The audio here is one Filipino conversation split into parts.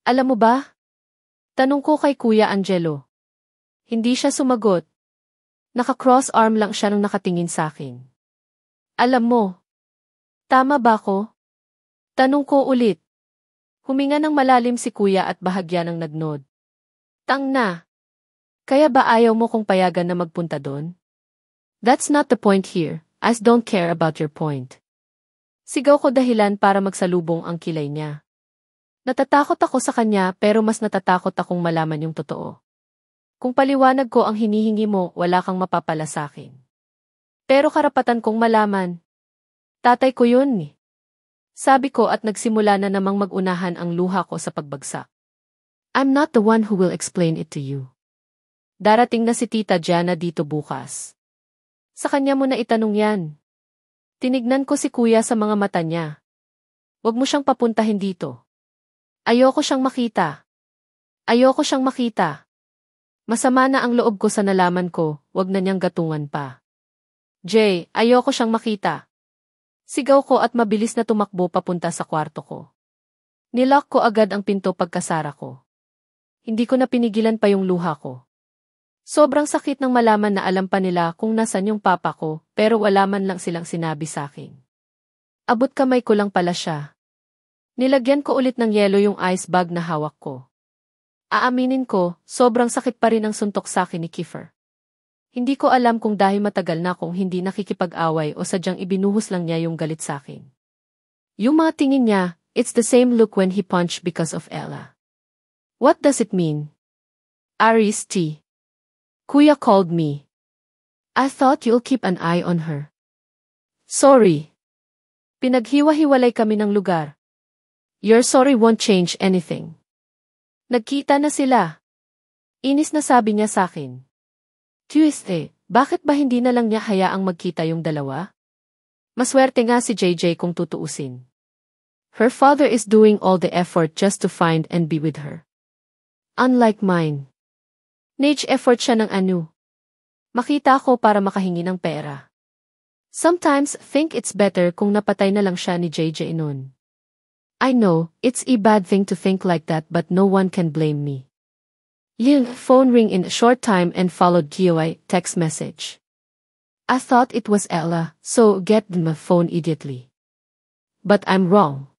Alam mo ba? Tanong ko kay Kuya Angelo. Hindi siya sumagot. Naka-cross arm lang siya nung nakatingin sa akin. Alam mo, tama ba ko? Tanong ko ulit. Huminga ng malalim si Kuya at bahagya ng nagnod. Tang na. Kaya ba ayaw mo kong payagan na magpunta doon? That's not the point here. I don't care about your point. Sigaw ko dahilan para magsalubong ang kilay niya. Natatakot ako sa kanya pero mas natatakot akong malaman yung totoo. Kung paliwanag ko ang hinihingi mo, wala kang mapapala sa akin. Pero karapatan kong malaman. Tatay ko yun eh. Sabi ko at nagsimula na namang magunahan ang luha ko sa pagbagsak. I'm not the one who will explain it to you. Darating na si Tita Gianna dito bukas. Sa kanya mo na itanong yan. Tinignan ko si Kuya sa mga mata niya. Huwag mo siyang papuntahin dito. Ayoko siyang makita. Ayoko siyang makita. Masama na ang loob ko sa nalaman ko, wag na niyang gatungan pa. Jay, ayoko siyang makita. Sigaw ko at mabilis na tumakbo papunta sa kwarto ko. Nilock ko agad ang pinto pagkasara ko. Hindi ko na pinigilan pa yung luha ko. Sobrang sakit ng malaman na alam pa nila kung nasan yung papa ko, pero wala man lang silang sinabi sa akin. Abot kamay ko lang pala siya. Nilagyan ko ulit ng yelo yung ice bag na hawak ko. Aaminin ko, sobrang sakit pa rin ang suntok sa akin ni Kiefer. Hindi ko alam kung dahil matagal na akong hindi nakikipag-away o sadyang ibinuhos lang niya yung galit sa akin. Yung mga tingin niya, it's the same look when he punched because of Ella. What does it mean? Aris T. Kuya called me. I thought you'll keep an eye on her. Sorry. Pinaghiwa-hiwalay kami ng lugar. Your sorry won't change anything. Nagkita na sila. Inis na sabi niya sa akin. Tuesday, bakit ba hindi na lang niya hayaang magkita yung dalawa? Maswerte nga si JJ kung tutuusin. Her father is doing all the effort just to find and be with her. Unlike mine. Nage-effort siya ng makita ko para makahingi ng pera. Sometimes think it's better kung napatay na lang siya ni JJ noon. I know, it's a bad thing to think like that but no one can blame me. Yung phone ring in a short time and followed GOI text message. I thought it was Ella, so get my phone immediately. But I'm wrong.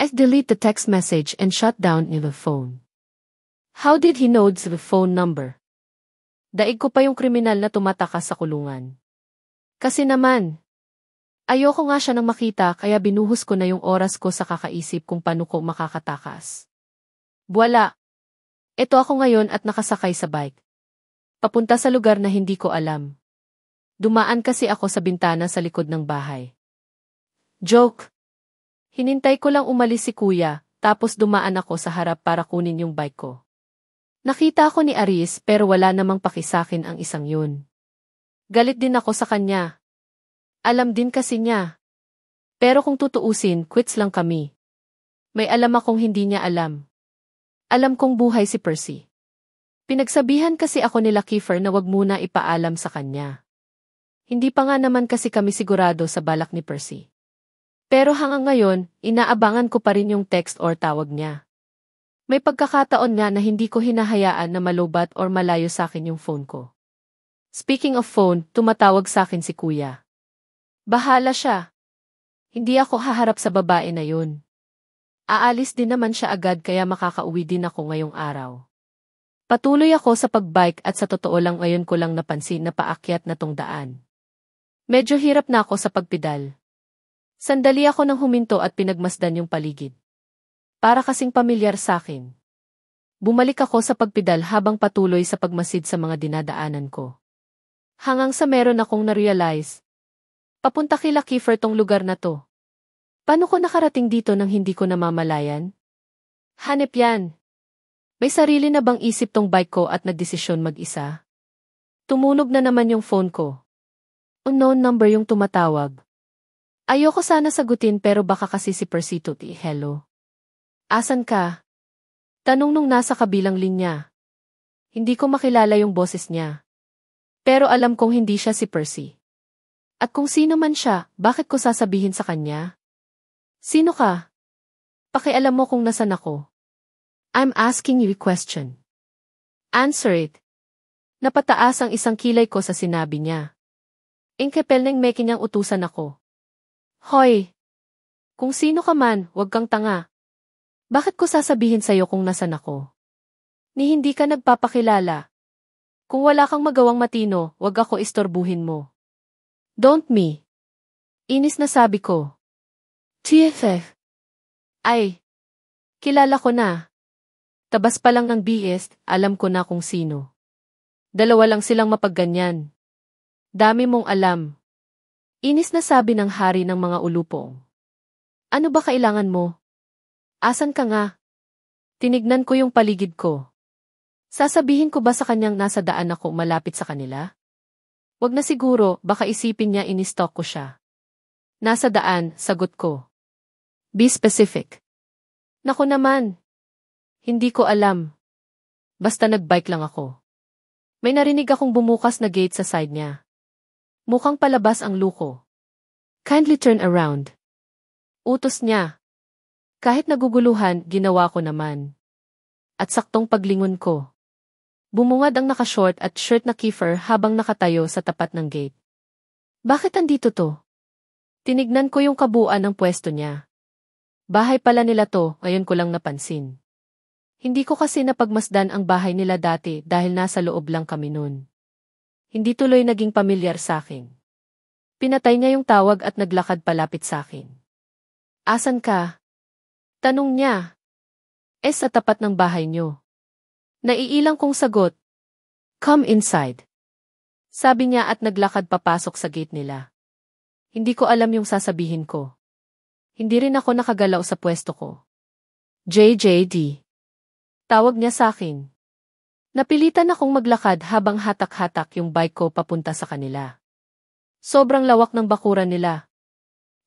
I delete the text message and shut down the phone. How did he know the phone number? Daig ko pa yung kriminal na tumatakas sa kulungan. Kasi naman, ayoko nga siya nang makita kaya binuhos ko na yung oras ko sa kakaisip kung paano ko makakatakas. Buwala. Ito ako ngayon at nakasakay sa bike. Papunta sa lugar na hindi ko alam. Dumaan kasi ako sa bintana sa likod ng bahay. Joke. Hinintay ko lang umalis si Kuya, tapos dumaan ako sa harap para kunin yung bike ko. Nakita ko ni Aris pero wala namang pakisakin ang isang yun. Galit din ako sa kanya. Alam din kasi niya. Pero kung tutuusin, quits lang kami. May alam akong hindi niya alam. Alam kong buhay si Percy. Pinagsabihan kasi ako nila Kiefer na wag muna ipaalam sa kanya. Hindi pa nga naman kasi kami sigurado sa balak ni Percy. Pero hanggang ngayon, inaabangan ko pa rin yung text or tawag niya. May pagkakataon nga na hindi ko hinahayaan na malubat or malayo sa akin yung phone ko. Speaking of phone, tumatawag sa akin si Kuya. Bahala siya. Hindi ako haharap sa babae na yun. Aalis din naman siya agad kaya makakauwi din ako ngayong araw. Patuloy ako sa pagbike at sa totoo lang ngayon ko lang napansin na paakyat na tong daan. Medyo hirap na ako sa pagpedal. Sandali ako nang huminto at pinagmasdan yung paligid. Para kasing pamilyar sa akin. Bumalik ako sa pagpedal habang patuloy sa pagmasid sa mga dinadaanan ko. Hanggang sa meron akong na-realize. Papunta kila Kiefer tong lugar na to. Paano ko nakarating dito nang hindi ko namamalayan? Hanep yan. May sarili na bang isip tong bike ko at nagdesisyon mag-isa? Tumunog na naman yung phone ko. Unknown number yung tumatawag. Ayoko sana sagutin pero baka kasi si Percy tuti. Hello. Asan ka? Tanong nung nasa kabilang linya. Hindi ko makilala yung boses niya. Pero alam kong hindi siya si Percy. At kung sino man siya, bakit ko sasabihin sa kanya? Sino ka? Pakialam mo kung nasan ako. I'm asking you a question. Answer it. Napataas ang isang kilay ko sa sinabi niya. Inkepel nang meke niyang utusan ako. Hoy! Kung sino ka man, huwag kang tanga. Bakit ko sasabihin sa'yo kung nasan ako? Ni hindi ka nagpapakilala. Kung wala kang magawang matino, huwag ako istorbuhin mo. Don't me. Inis na sabi ko. TFF. Ay. Kilala ko na. Tabas pa lang ng BS, alam ko na kung sino. Dalawa lang silang mapagganyan. Dami mong alam. Inis na sabi ng hari ng mga ulupong. Ano ba kailangan mo? Asan ka nga? Tinignan ko yung paligid ko. Sasabihin ko ba sa kanyang nasa daan ako malapit sa kanila? Wag na siguro, baka isipin niya inistalk ko siya. Nasa daan, sagot ko. Be specific. Naku naman. Hindi ko alam. Basta nagbike lang ako. May narinig akong bumukas na gate sa side niya. Mukhang palabas ang luko. Kindly turn around. Utos niya. Kahit naguguluhan, ginawa ko naman. At saktong paglingon ko. Bumungad ang nakashort at shirt na Kiefer habang nakatayo sa tapat ng gate. Bakit andito to? Tinignan ko yung kabuuan ng pwesto niya. Bahay pala nila to, ngayon ko lang napansin. Hindi ko kasi napagmasdan ang bahay nila dati dahil nasa loob lang kami nun. Hindi tuloy naging pamilyar sa akin. Pinatay niya yung tawag at naglakad palapit sa akin. Asan ka? Tanong niya. Sa tapat ng bahay niyo. Naiilang kong sagot. Come inside. Sabi niya at naglakad papasok sa gate nila. Hindi ko alam yung sasabihin ko. Hindi rin ako nakagalaw sa pwesto ko. JJD. Tawag niya sa akin. Napilitan akong maglakad habang hatak-hatak yung bike ko papunta sa kanila. Sobrang lawak ng bakuran nila.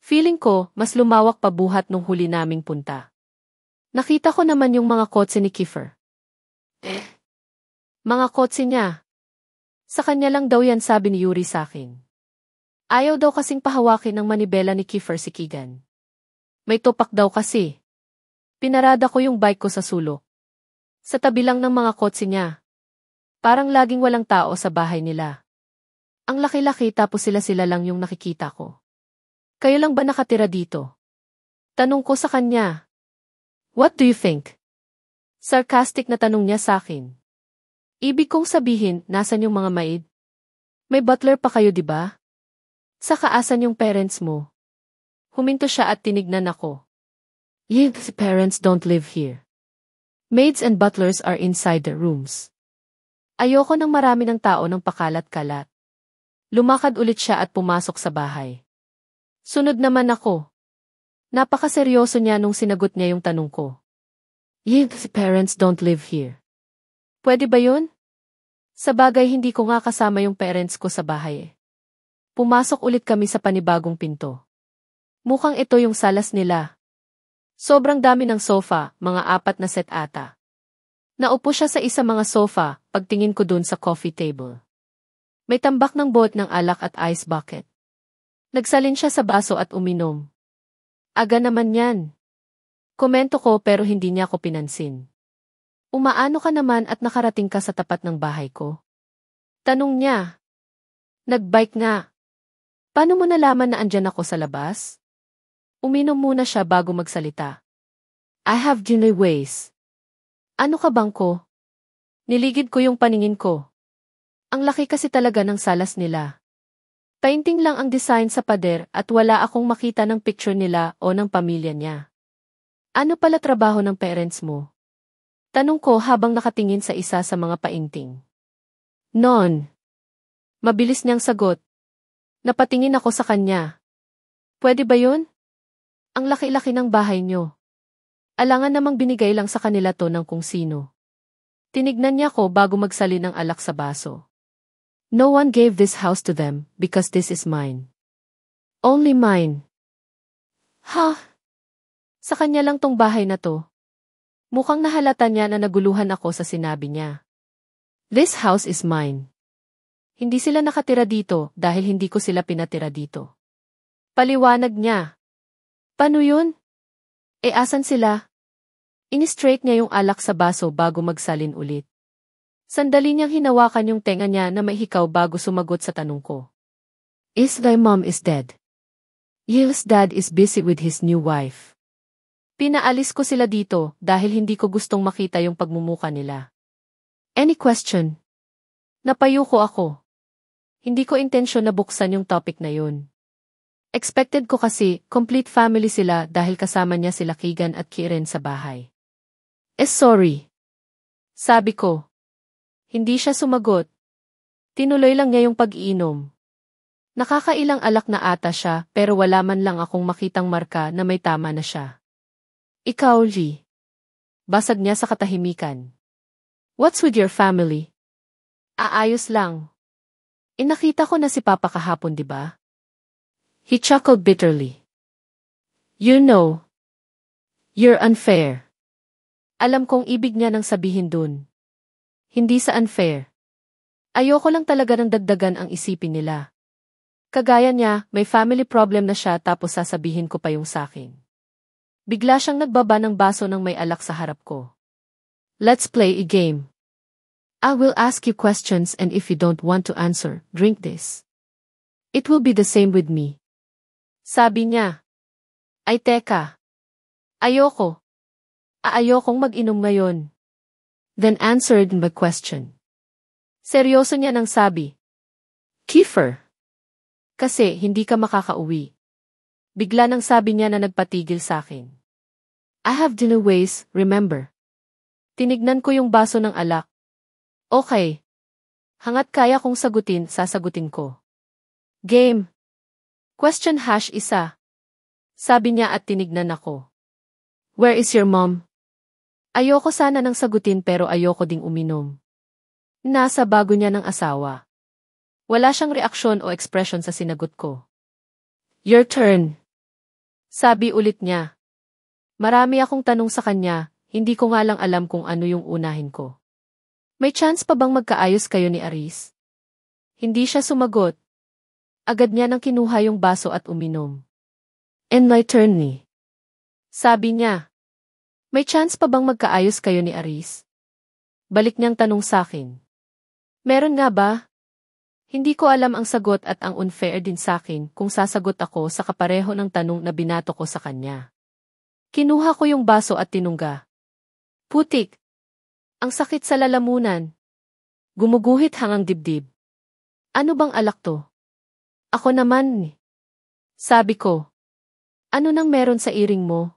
Feeling ko, mas lumawak pa buhat nung huli naming punta. Nakita ko naman yung mga kotse ni Kiefer. Mga kotse niya. Sa kanya lang daw yan sabi ni Yuri sa akin. Ayaw daw kasing pahawakin ng manibela ni Kiefer si Keegan. May topak daw kasi. Pinarada ko yung bike ko sa sulok. Sa tabi lang ng mga kotse niya. Parang laging walang tao sa bahay nila. Ang laki-laki tapos sila lang yung nakikita ko. Kayo lang ba nakatira dito? Tanong ko sa kanya. What do you think? Sarcastic na tanong niya sa akin. Ibig kong sabihin, nasan yung mga maid? May butler pa kayo, di ba? Saka asan yung parents mo? Huminto siya at tinignan ako. Yes, parents don't live here. Maids and butlers are inside the rooms. Ayoko ng marami ng tao ng pakalat-kalat. Lumakad ulit siya at pumasok sa bahay. Sunod naman ako. Napakaseryoso niya nung sinagot niya yung tanong ko. Yes, parents don't live here. Pwede ba yun? Sa bagay hindi ko nga kasama yung parents ko sa bahay. Pumasok ulit kami sa panibagong pinto. Mukhang ito yung salas nila. Sobrang dami ng sofa, mga 4 na set ata. Naupo siya sa isa mga sofa, pagtingin ko dun sa coffee table. May tambak ng bot ng alak at ice bucket. Nagsalin siya sa baso at uminom. Aga naman yan. Komento ko pero hindi niya ako pinansin. Umaano ka naman at nakarating ka sa tapat ng bahay ko? Tanong niya. Nagbike nga. Paano mo nalaman na andyan ako sa labas? Uminom muna siya bago magsalita. I have Junay ways. Ano ka bangko? Niligid ko yung paningin ko. Ang laki kasi talaga ng salas nila. Painting lang ang design sa pader at wala akong makita ng picture nila o ng pamilya niya. Ano pala trabaho ng parents mo? Tanong ko habang nakatingin sa isa sa mga painting. Non. Mabilis niyang sagot. Napatingin ako sa kanya. Pwede ba yun? Ang laki-laki ng bahay niyo. Alangan namang binigay lang sa kanila to ng kung sino. Tinignan niya ko bago magsalin ng alak sa baso. No one gave this house to them because this is mine. Only mine. Ha? Sa kanya lang tong bahay na to. Mukhang nahalata niya na naguluhan ako sa sinabi niya. This house is mine. Hindi sila nakatira dito dahil hindi ko sila pinatira dito. Paliwanag niya. Paano yun? Asan sila? Ini-straight niya yung alak sa baso bago magsalin ulit. Sandali niyang hinawakan yung tenga niya na may hikaw bago sumagot sa tanong ko. Is thy mom is dead? Yes, dad is busy with his new wife. Pinaalis ko sila dito dahil hindi ko gustong makita yung pagmumuka nila. Any question? Napayuko ako. Hindi ko intensyon na buksan yung topic na yun. Expected ko kasi complete family sila dahil kasama niya sila Keegan at Kieran sa bahay. Sorry. Sabi ko. Hindi siya sumagot. Tinuloy lang niya yung pag-iinom. Nakakailang alak na ata siya pero wala man lang akong makitang marka na may tama na siya. Ikaw, Lee. Basag niya sa katahimikan. What's with your family? Aayos lang. Inakita ko na si Papa kahapon, di ba? He chuckled bitterly. You know. You're unfair. Alam kong ibig niya nang sabihin dun. Hindi sa unfair. Ayoko lang talaga ng dagdagan ang isipin nila. Kagaya niya, may family problem na siya tapos sasabihin ko pa yung sakin. Bigla siyang nagbaba ng baso ng may alak sa harap ko. Let's play a game. I will ask you questions and if you don't want to answer, drink this. It will be the same with me. Sabi niya. Ay teka. Ayoko. Ayokong mag-inom ngayon. Then answered my question. Seryoso niya nang sabi. Kiefer. Kasi hindi ka makakauwi. Bigla nang sabi niya na nagpatigil sa akin. I have dinner ways, remember? Tinignan ko yung baso ng alak. Okay. Hangat kaya kong sagutin, sasagutin ko. Game. Question #1. Sabi niya at tinignan ako. Where is your mom? Ayoko sana nang sagutin pero ayoko ding uminom. Nasa bago niya ng asawa. Wala siyang reaksyon o ekspresyon sa sinagot ko. Your turn. Sabi ulit niya. Marami akong tanong sa kanya, hindi ko nga lang alam kung ano yung unahin ko. May chance pa bang magkaayos kayo ni Aris? Hindi siya sumagot. Agad niya nang kinuha yung baso at uminom. And my turn ni. Sabi niya. May chance pa bang magkaayos kayo ni Aris? Balik niyang tanong sakin. Meron nga ba? Hindi ko alam ang sagot at ang unfair din sakin kung sasagot ako sa kapareho ng tanong na binato ko sa kanya. Kinuha ko yung baso at tinungga. Putik. Ang sakit sa lalamunan. Gumuguhit hangang dibdib. Ano bang alak to? Ako naman. Sabi ko. Ano nang meron sa iring mo?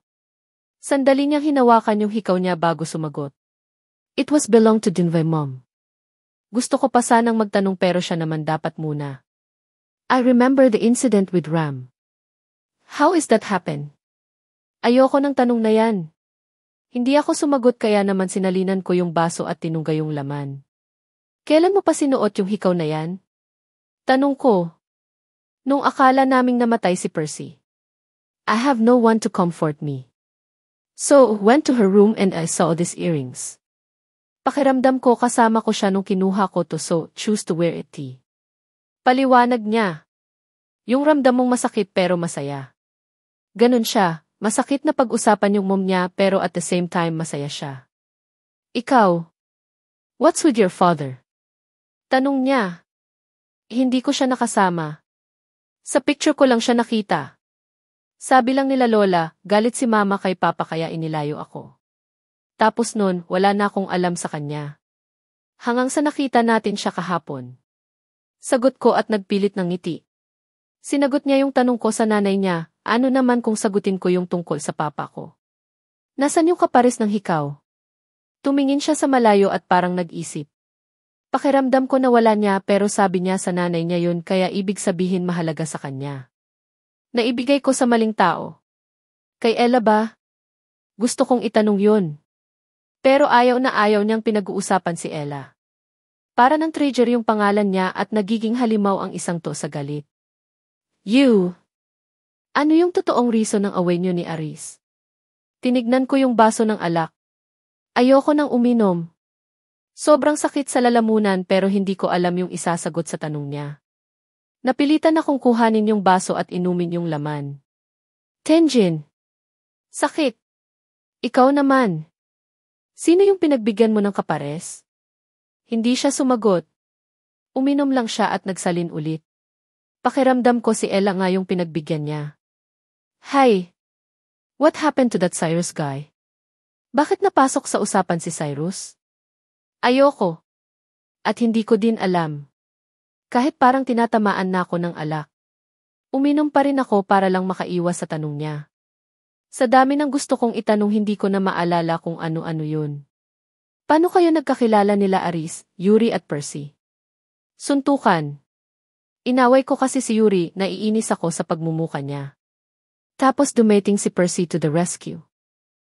Sandali niyang hinawakan yung hikaw niya bago sumagot. It was belong to Dinvay mom. Gusto ko pa sanang magtanong pero siya naman dapat muna. I remember the incident with Ram. How is that happen? Ayoko ng tanong na yan. Hindi ako sumagot kaya naman sinalinan ko yung baso at tinungga yung laman. Kailan mo pa sinuot yung hikaw na yan? Tanong ko. Nung akala naming namatay si Percy. I have no one to comfort me. So, went to her room and I saw these earrings. Pakiramdam ko kasama ko siya nung kinuha ko to so, choose to wear it. Paliwanag niya. Yung ramdam mong masakit pero masaya. Ganun siya, masakit na pag-usapan yung mom niya pero at the same time masaya siya. Ikaw, what's with your father? Tanong niya. Hindi ko siya nakasama. Sa picture ko lang siya nakita. Sabi lang nila lola, galit si mama kay papa kaya inilayo ako. Tapos nun, wala na akong alam sa kanya. Hanggang sa nakita natin siya kahapon. Sagot ko at nagpilit ng ngiti. Sinagot niya yung tanong ko sa nanay niya, ano naman kung sagutin ko yung tungkol sa papa ko. Nasaan yung kapares ng hikaw? Tumingin siya sa malayo at parang nag-isip. Pakiramdam ko na wala niya pero sabi niya sa nanay niya yun kaya ibig sabihin mahalaga sa kanya. Naibigay ko sa maling tao. Kay Ella ba? Gusto kong itanong yun. Pero ayaw na ayaw niyang pinag-uusapan si Ella. Para ng treasure yung pangalan niya at nagiging halimaw ang isang to sa galit. You! Ano yung totoong reason ng away niyo ni Aris? Tinignan ko yung baso ng alak. Ayoko nang uminom. Sobrang sakit sa lalamunan pero hindi ko alam yung isasagot sa tanong niya. Napilitan akong kuhanin yung baso at inumin yung laman. Tenjin! Sakit! Ikaw naman! Sino yung pinagbigyan mo ng kapares? Hindi siya sumagot. Uminom lang siya at nagsalin ulit. Pakiramdam ko si Ella nga yung pinagbigyan niya. Hi! What happened to that Cyrus guy? Bakit napasok sa usapan si Cyrus? Ayoko. At hindi ko din alam. Kahit parang tinatamaan na ako ng alak. Uminom pa rin ako para lang makaiwas sa tanong niya. Sa dami ng gusto kong itanong hindi ko na maalala kung ano-ano yun. Paano kayo nagkakilala nila Aris, Yuri at Percy? Suntukan. Inaway ko kasi si Yuri, naiinis ako sa pagmumuka niya. Tapos dumating si Percy to the rescue.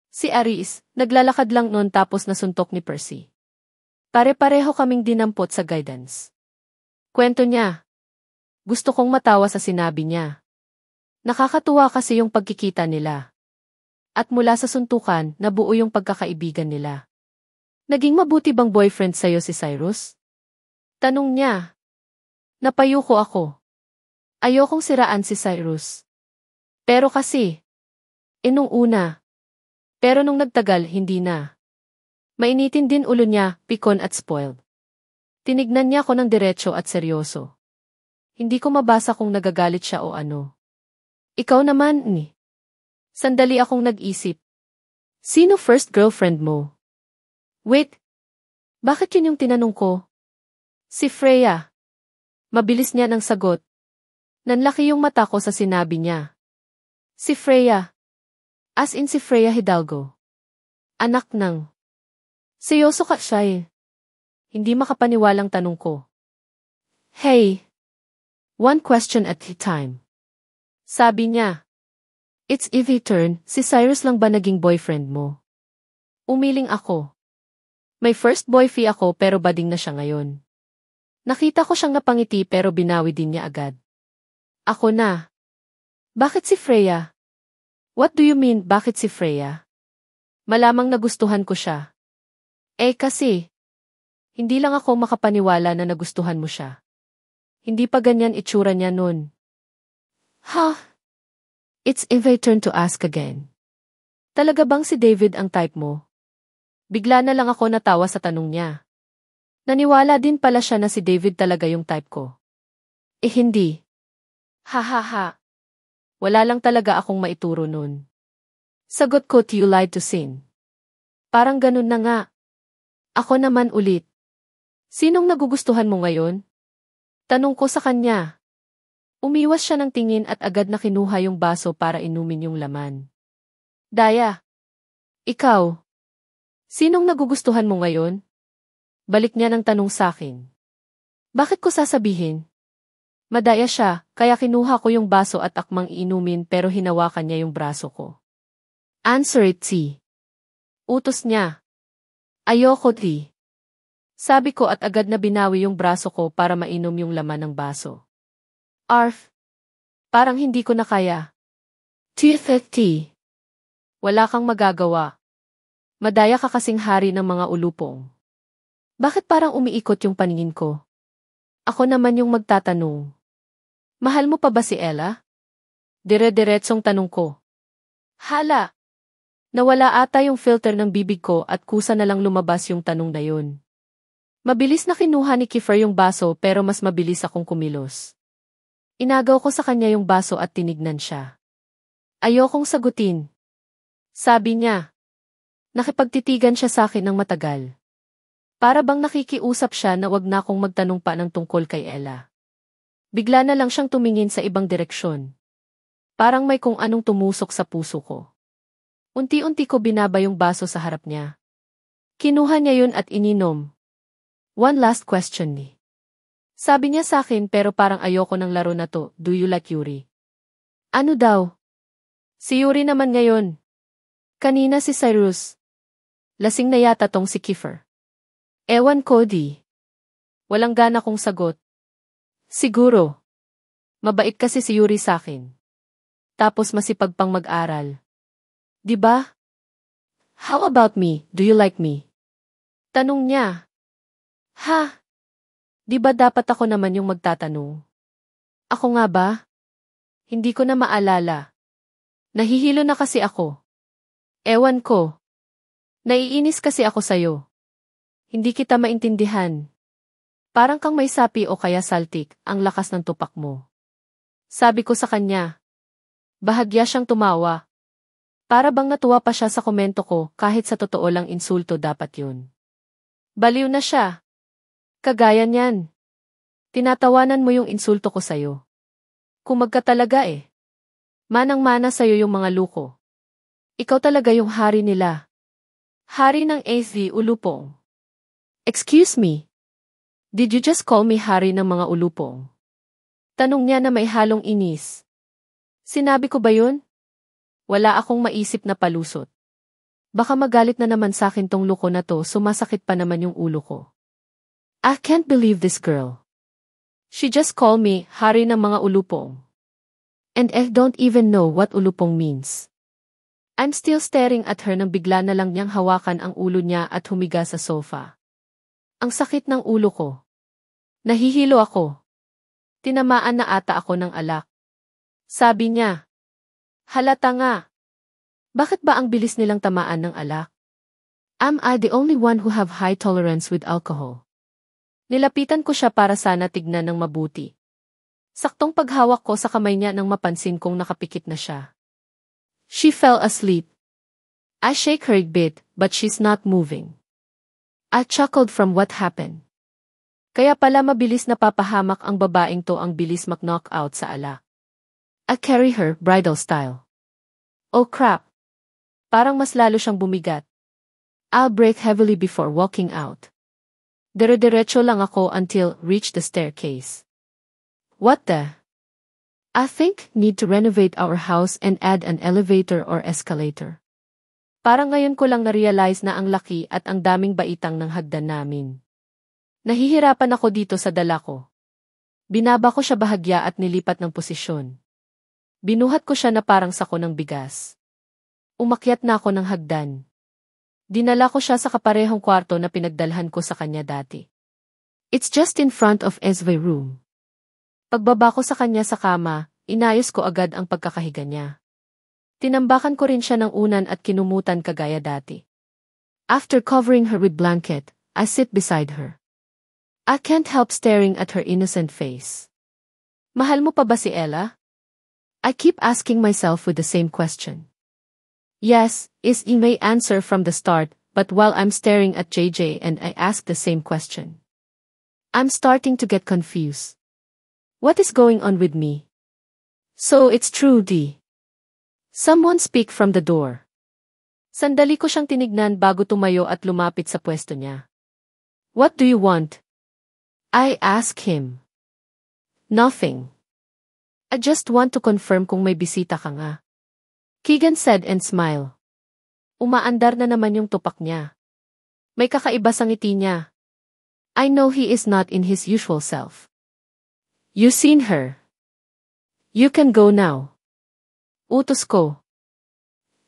Si Aris, naglalakad lang noon tapos nasuntok ni Percy. Pare-pareho kaming dinampot sa guidance. Kwento niya. Gusto kong matawa sa sinabi niya. Nakakatuwa kasi yung pagkikita nila. At mula sa suntukan, nabuo yung pagkakaibigan nila. Naging mabuti bang boyfriend sa'yo si Cyrus? Tanong niya. Napayuko ako. Ayokong siraan si Cyrus. Pero kasi, nung una. Pero nung nagtagal, hindi na. Mainitin din ulo niya, pikon at spoiled. Tinignan niya ako ng diretso at seryoso. Hindi ko mabasa kung nagagalit siya o ano. Ikaw naman, ni. Sandali akong nag-isip. Sino first girlfriend mo? Wait. Bakit yun yung tinanong ko? Si Freya. Mabilis niya ng sagot. Nanlaki yung mata ko sa sinabi niya. Si Freya. As in si Freya Hidalgo. Anak ng. Seryoso ka siya eh. Hindi makapaniwalang tanong ko. Hey. One question at a time. Sabi niya. It's Evie turn, si Cyrus lang ba naging boyfriend mo? Umiling ako. May first boyfriend ako pero bading na siya ngayon. Nakita ko siyang napangiti pero binawi din niya agad. Ako na. Bakit si Freya? What do you mean, bakit si Freya? Malamang nagustuhan ko siya. Kasi. Hindi lang ako makapaniwala na nagustuhan mo siya. Hindi pa ganyan itsura niya nun. It's Evie's turn to ask again. Talaga bang si David ang type mo? Bigla na lang ako natawa sa tanong niya. Naniwala din pala siya na si David talaga yung type ko. Hindi. Ha. Wala lang talaga akong maituro nun. Sagot ko, you lied to sin. Parang ganun na nga. Ako naman ulit. Sinong nagugustuhan mo ngayon? Tanong ko sa kanya. Umiwas siya ng tingin at agad na kinuha yung baso para inumin yung laman. Daya. Ikaw. Sinong nagugustuhan mo ngayon? Balik niya ng tanong sakin. Bakit ko sasabihin? Madaya siya, kaya kinuha ko yung baso at akmang iinumin pero hinawakan niya yung braso ko. Answer it, T. Utos niya. Ayoko, T. Sabi ko at agad na binawi yung braso ko para mainom yung laman ng baso. Arf. Parang hindi ko na kaya. T. Wala kang magagawa. Madaya ka kasing hari ng mga ulupong. Bakit parang umiikot yung paningin ko? Ako naman yung magtatanong. Mahal mo pa ba si Ella? Dire-diretsong tanong ko. Hala. Nawala ata yung filter ng bibig ko at kusa na lang lumabas yung tanong na yun. Mabilis na kinuha ni Kiefer yung baso pero mas mabilis akong kumilos. Inagaw ko sa kanya yung baso at tinignan siya. Ayokong sagutin. Sabi niya. Nakipagtitigan siya sa akin ng matagal. Para bang nakikiusap siya na wag na akong magtanong pa ng tungkol kay Ella. Bigla na lang siyang tumingin sa ibang direksyon. Parang may kung anong tumusok sa puso ko. Unti-unti ko binaba yung baso sa harap niya. Kinuha niya yun at ininom. One last question ni. Sabi niya sa akin pero parang ayoko ng laro na to, do you like Yuri? Ano daw? Si Yuri naman ngayon. Kanina si Cyrus. Lasing na yata tong si Kiefer. Ewan ko di. Walang gana kong sagot. Siguro. Mabait kasi si Yuri sa akin. Tapos masipag pang mag-aral. Diba? How about me, do you like me? Tanong niya. Ha? Di ba dapat ako naman yung magtatanong? Ako nga ba? Hindi ko na maalala. Nahihilo na kasi ako. Ewan ko. Naiinis kasi ako sa'yo. Hindi kita maintindihan. Parang kang may sapi o kaya saltik, ang lakas ng tupak mo. Sabi ko sa kanya. Bahagya siyang tumawa. Para bang natuwa pa siya sa komento ko kahit sa totoo lang insulto dapat yun. Baliw na siya. Kagaya niyan. Tinatawanan mo yung insulto ko sa'yo. Kumag ka talaga eh. Manang-mana sa'yo yung mga luko. Ikaw talaga yung hari nila. Hari ng AZ ulupong. Excuse me. Did you just call me hari ng mga ulupong? Tanong niya na may halong inis. Sinabi ko ba yun? Wala akong maisip na palusot. Baka magalit na naman sa'kin tong luko na to, sumasakit pa naman yung ulo ko. I can't believe this girl. She just called me hari ng mga ulupong. And I don't even know what ulupong means. I'm still staring at her nang bigla na lang niyang hawakan ang ulo niya at humiga sa sofa. Ang sakit ng ulo ko. Nahihilo ako. Tinamaan na ata ako ng alak. Sabi niya. Halata nga. Bakit ba ang bilis nilang tamaan ng alak? Am I the only one who have high tolerance with alcohol? Nilapitan ko siya para sana tignan ng mabuti. Saktong paghawak ko sa kamay niya nang mapansin kong nakapikit na siya. She fell asleep. I shake her a bit, but she's not moving. I chuckled from what happened. Kaya pala mabilis napapahamak ang babaeng to, ang bilis mag-knockout sa alak. I carry her, bridal style. Oh crap. Parang mas lalo siyang bumigat. I'll brake heavily before walking out. Dire-diretso lang ako until reach the staircase. What the? I think need to renovate our house and add an elevator or escalator. Parang ngayon ko lang na-realize na ang laki at ang daming baitang ng hagdan namin. Nahihirapan ako dito sa dala ko. Binaba ko siya bahagya at nilipat ng posisyon. Binuhat ko siya na parang sako ng bigas. Umakyat na ako ng hagdan. Dinala ko siya sa kaparehong kwarto na pinagdalhan ko sa kanya dati. It's just in front of Esvay room. Pagbaba ko sa kanya sa kama, inayos ko agad ang pagkakahiga niya. Tinambakan ko rin siya ng unan at kinumutan kagaya dati. After covering her with blanket, I sit beside her. I can't help staring at her innocent face. Mahal mo pa ba si Ella? I keep asking myself with the same question. Yes, is my answer from the start, but while I'm staring at JJ and I ask the same question. I'm starting to get confused. What is going on with me? So it's true, D. Someone speak from the door. Sandali ko siyang tinignan bago tumayo at lumapit sa pwesto niya. What do you want? I ask him. Nothing. I just want to confirm kung may bisita ka nga. Keegan said and smiled. Umaandar na naman yung tupak niya. May kakaiba sa ngiti niya. I know he is not in his usual self. You seen her. You can go now. Utos ko.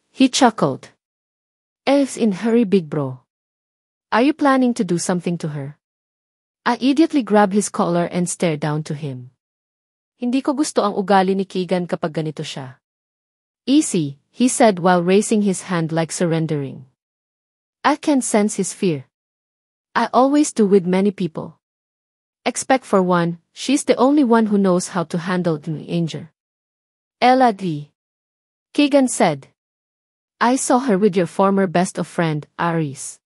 He chuckled. Elf's in hurry, big bro. Are you planning to do something to her? I immediately grabbed his collar and stared down to him. Hindi ko gusto ang ugali ni Keegan kapag ganito siya. Easy, he said while raising his hand like surrendering. I can sense his fear. I always do with many people. Expect for one, she's the only one who knows how to handle danger. Ella D. Keegan said. I saw her with your former best of friend, Aris.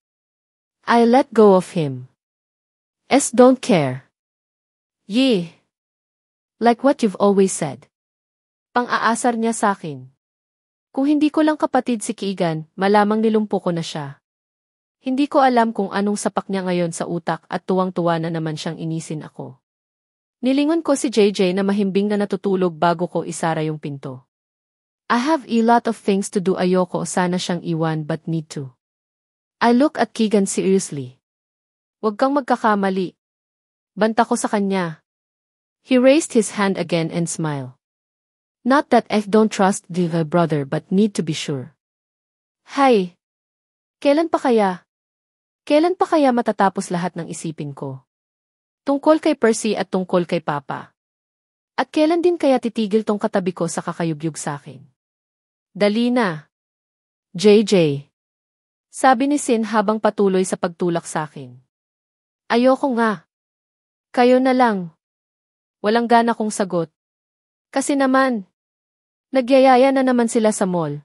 I let go of him. Don't care. Yeah. Like what you've always said. Pang-aasar niya sakin. Kung hindi ko lang kapatid si Keegan, malamang nilumpo ko na siya. Hindi ko alam kung anong sapak niya ngayon sa utak at tuwang-tuwa na naman siyang inisin ako. Nilingon ko si JJ na mahimbing na natutulog bago ko isara yung pinto. I have a lot of things to do, ayoko sana siyang iwan but need to. I look at Keegan seriously. Huwag kang magkakamali. Banta ko sa kanya. He raised his hand again and smiled. Not that I don't trust the brother but need to be sure. Hay! Kailan pa kaya? Kailan pa kaya matatapos lahat ng isipin ko? Tungkol kay Percy at tungkol kay Papa. At kailan din kaya titigil tong katabi ko sa kakayugyug sakin? Dali na. JJ. Sabi ni Sin habang patuloy sa pagtulak sa akin. Ayoko nga. Kayo na lang. Walang gana kong sagot. Kasi naman, nagyayaya na naman sila sa mall.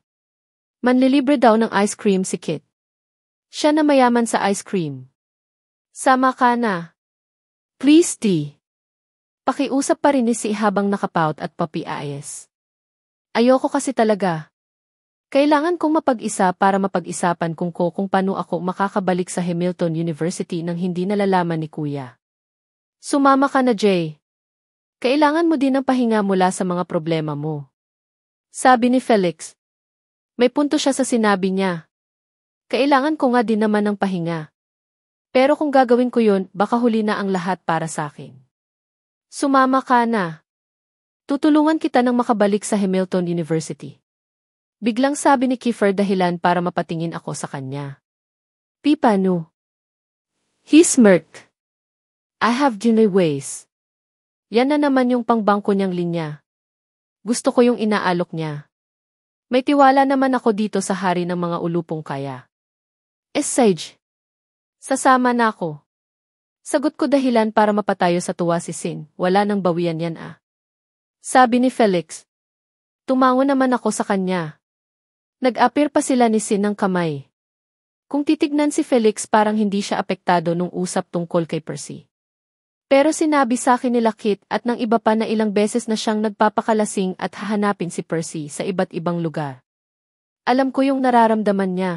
Manlilibre daw ng ice cream si Kit. Siya na mayaman sa ice cream. Sama ka na. Please, D. Pakiusap pa rin ni Si habang nakapout at papiayos. Ayoko kasi talaga. Kailangan kong mapag-isa para mapag-isapan kung paano ako makakabalik sa Hamilton University nang hindi nalalaman ni Kuya. Sumama ka na, Jay. Kailangan mo din ng pahinga mula sa mga problema mo. Sabi ni Felix. May punto siya sa sinabi niya. Kailangan ko nga din naman ng pahinga. Pero kung gagawin ko yun, baka huli na ang lahat para sa akin. Sumama ka na. Tutulungan kita nang makabalik sa Hamilton University. Biglang sabi ni Kiefer dahilan para mapatingin ako sa kanya. Paano? He smirked. I have Junay ways. Yan na naman yung pangbangko niyang linya. Gusto ko yung inaalok niya. May tiwala naman ako dito sa hari ng mga ulupong kaya. Sage. Sasama na ako. Sagot ko dahilan para mapatayo sa tuwa si Sin. Wala nang bawian yan ah. Sabi ni Felix. Tumango naman ako sa kanya. Nag-appear pa sila ni Sin ng kamay. Kung titignan si Felix parang hindi siya apektado nung usap tungkol kay Percy. Pero sinabi sa akin nila Kit at ng iba pa na ilang beses na siyang nagpapakalasing at hahanapin si Percy sa iba't ibang lugar. Alam ko yung nararamdaman niya.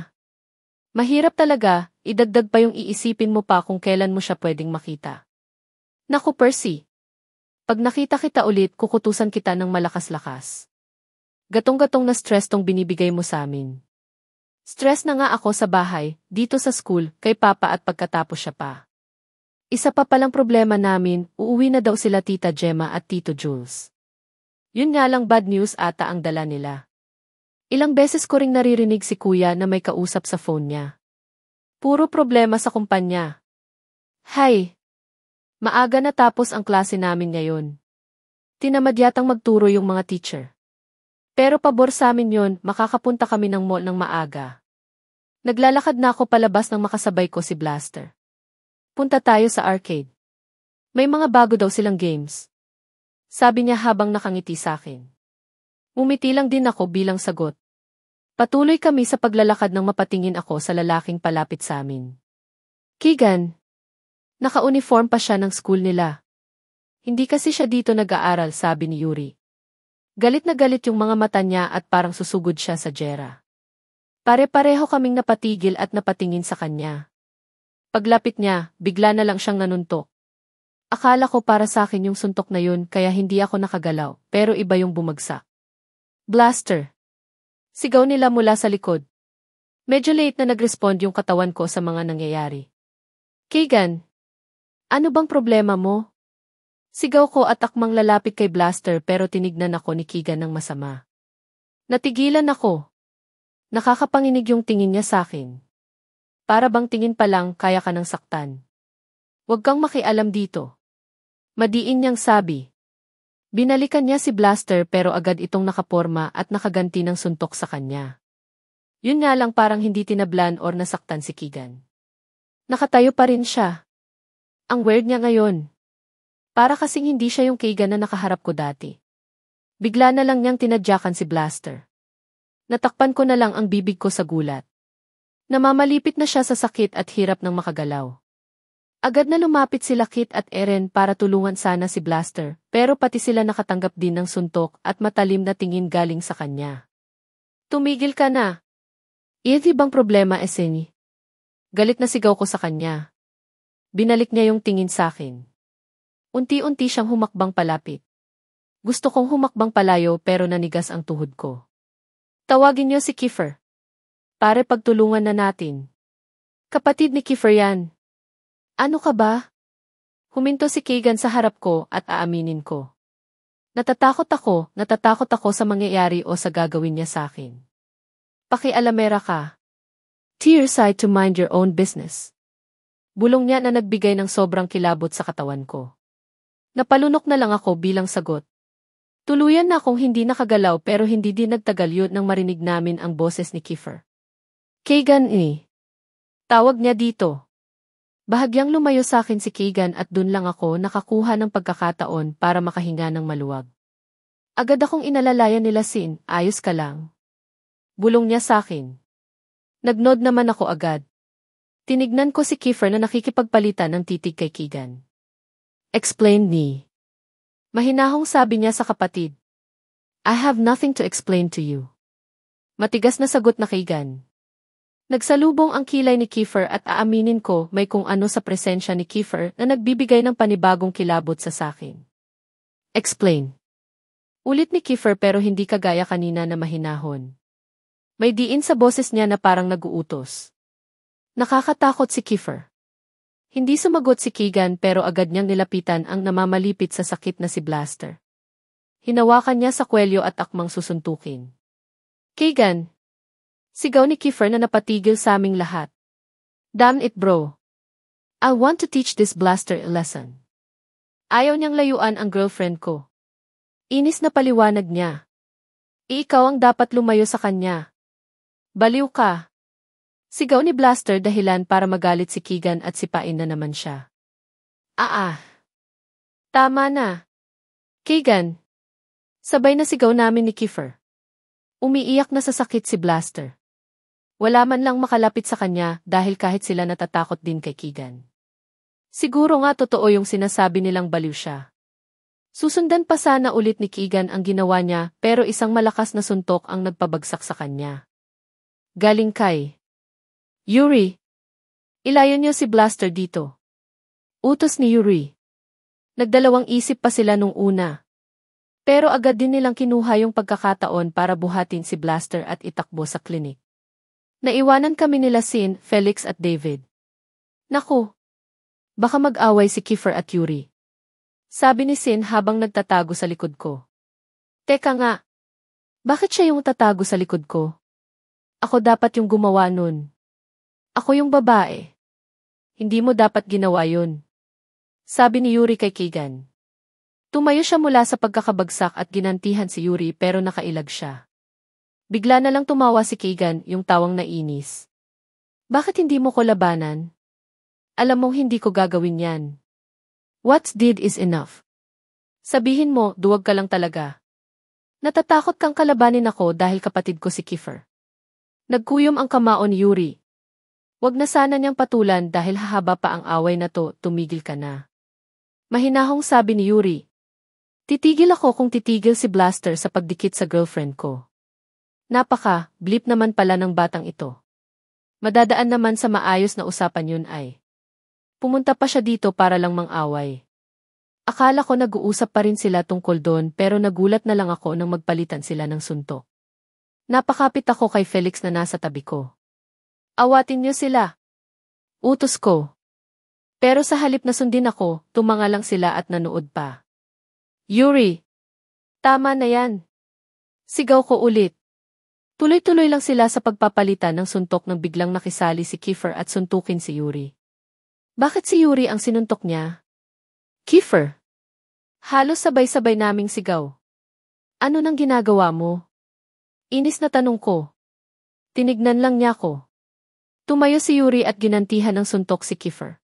Mahirap talaga, idagdag pa yung iisipin mo pa kung kailan mo siya pwedeng makita. Naku Percy. Pag nakita kita ulit, kukutusan kita ng malakas-lakas. Gatong-gatong na stress tong binibigay mo sa amin. Stress na nga ako sa bahay, dito sa school, kay Papa at pagkatapos siya pa. Isa pa palang problema namin, uuwi na daw sila Tita Gemma at Tito Jules. Yun nga lang bad news ata ang dala nila. Ilang beses ko ring naririnig si Kuya na may kausap sa phone niya. Puro problema sa kumpanya. Hay! Maaga na tapos ang klase namin ngayon. Tinamad yatang magturo yung mga teacher. Pero pabor sa amin yun, makakapunta kami ng mall ng maaga. Naglalakad na ako palabas nang makasabay ko si Blaster. Punta tayo sa arcade. May mga bago daw silang games. Sabi niya habang nakangiti sa akin. Umiti lang din ako bilang sagot. Patuloy kami sa paglalakad nang mapatingin ako sa lalaking palapit sa amin. Keegan. Naka-uniform pa siya ng school nila. Hindi kasi siya dito nag-aaral, sabi ni Yuri. Galit na galit yung mga mata niya at parang susugod siya sa Jera. Pare-pareho kaming napatigil at napatingin sa kanya. Paglapit niya, bigla na lang siyang nanuntok. Akala ko para sa akin yung suntok na yun kaya hindi ako nakagalaw, pero iba yung bumagsak. Blaster. Sigaw nila mula sa likod. Medyo late na nag-respond yung katawan ko sa mga nangyayari. Keegan. Ano bang problema mo? Sigaw ko at akmang lalapit kay Blaster pero tinignan ako ni Keegan ng masama. Natigilan ako. Nakakapanginig yung tingin niya sa akin. Para bang tingin pa lang kaya ka ng saktan. Huwag kang makialam dito. Madiin niyang sabi. Binalikan niya si Blaster pero agad itong nakaporma at nakaganti ng suntok sa kanya. Yun nga lang parang hindi tinablan or nasaktan si Keegan. Nakatayo pa rin siya. Ang weird niya ngayon. Para kasing hindi siya yung Keegan na nakaharap ko dati. Bigla na lang niyang tinadyakan si Blaster. Natakpan ko na lang ang bibig ko sa gulat. Namamalipit na siya sa sakit at hirap ng makagalaw. Agad na lumapit sila Kit at Eren para tulungan sana si Blaster, pero pati sila nakatanggap din ng suntok at matalim na tingin galing sa kanya. Tumigil ka na. Iyan bang problema, Eseni? Galit na sigaw ko sa kanya. Binalik niya yung tingin sa akin. Unti-unti siyang humakbang palapit. Gusto kong humakbang palayo pero nanigas ang tuhod ko. Tawagin niyo si Kiefer. Pare pagtulungan na natin. Kapatid ni Kiefer yan. Ano ka ba? Huminto si Keegan sa harap ko at aaminin ko. Natatakot ako sa mangyayari o sa gagawin niya sa akin. Pakialamera ka. Tearside to mind your own business. Bulong niya na nagbigay ng sobrang kilabot sa katawan ko. Napalunok na lang ako bilang sagot. Tuluyan na akong hindi nakagalaw pero hindi din nagtagal yun nang marinig namin ang boses ni Kiefer. Keegan Tawag niya dito. Bahagyang lumayo sa akin si Keegan at dun lang ako nakakuha ng pagkakataon para makahinga ng maluwag. Agad akong inalalayan nila Sin, ayos ka lang. Bulong niya sa akin. Nagnod naman ako agad. Tinignan ko si Kiefer na nakikipagpalitan ng titig kay Keegan. Explain ni. Mahinahong sabi niya sa kapatid. I have nothing to explain to you. Matigas na sagot na Keegan. Nagsalubong ang kilay ni Kiefer at aaminin ko may kung ano sa presensya ni Kiefer na nagbibigay ng panibagong kilabot sa sakin. Explain. Ulit ni Kiefer pero hindi kagaya kanina na mahinahon. May diin sa boses niya na parang naguutos. Nakakatakot si Kiefer. Hindi sumagot si Keegan pero agad niyang nilapitan ang namamalipit sa sakit na si Blaster. Hinawakan niya sa kwelyo at akmang susuntukin. Keegan! Sigaw ni Kiefer na napatigil sa aming lahat. Damn it bro! I want to teach this Blaster a lesson. Ayaw niyang layuan ang girlfriend ko. Inis na paliwanag niya. Ikaw ang dapat lumayo sa kanya. Baliw ka. Sigaw ni Blaster dahilan para magalit si Keegan at sipain na naman siya. Tama na. Keegan. Sabay na sigaw namin ni Kiefer. Umiiyak na sa sakit si Blaster. Wala man lang makalapit sa kanya dahil kahit sila natatakot din kay Keegan. Siguro nga totoo yung sinasabi nilang baliw siya. Susundan pa sana ulit ni Keegan ang ginawa niya pero isang malakas na suntok ang nagpabagsak sa kanya. Galing kay Yuri. Ilayo niyo si Blaster dito. Utos ni Yuri. Nagdalawang isip pa sila nung una. Pero agad din nilang kinuha yung pagkakataon para buhatin si Blaster at itakbo sa klinik. Naiwanan kami nila Sin, Felix at David. Naku! Baka mag-away si Kiefer at Yuri. Sabi ni Sin habang nagtatago sa likod ko. Teka nga. Bakit siya yung tatago sa likod ko? Ako dapat yung gumawa nun. Ako yung babae. Hindi mo dapat ginawa yun. Sabi ni Yuri kay Keegan. Tumayo siya mula sa pagkakabagsak at ginantihan si Yuri pero nakailag siya. Bigla na lang tumawa si Keegan, yung tawang nainis. Bakit hindi mo ko labanan? Alam mong hindi ko gagawin yan. What's did is enough. Sabihin mo, duwag ka lang talaga. Natatakot kang kalabanin ako dahil kapatid ko si Kiefer. Nagkuyom ang kamao ni Yuri. Wag na sana niyang patulan dahil hahaba pa ang away na to, tumigil ka na. Mahinahong sabi ni Yuri. Titigil ako kung titigil si Blaster sa pagdikit sa girlfriend ko. Blip naman pala ng batang ito. Madadaan naman sa maayos na usapan yun ay. Pumunta pa siya dito para lang mang-away. Akala ko nag-uusap pa rin sila tungkol doon pero nagulat na lang ako nang magpalitan sila ng suntok. Napakapit ako kay Felix na nasa tabi ko. Awatin niyo sila. Utos ko. Pero sa halip na sundin ako, tumanga lang sila at nanood pa. Yuri! Tama na yan. Sigaw ko ulit. Tuloy-tuloy lang sila sa pagpapalitan ng suntok nang biglang nakisali si Kiefer at suntukin si Yuri. Bakit si Yuri ang sinuntok niya? Kiefer! Halos sabay-sabay naming sigaw. Ano nang ginagawa mo? Inis na tanong ko. Tinignan lang niya ko. Tumayo si Yuri at ginantihan ng suntok si Kiefer.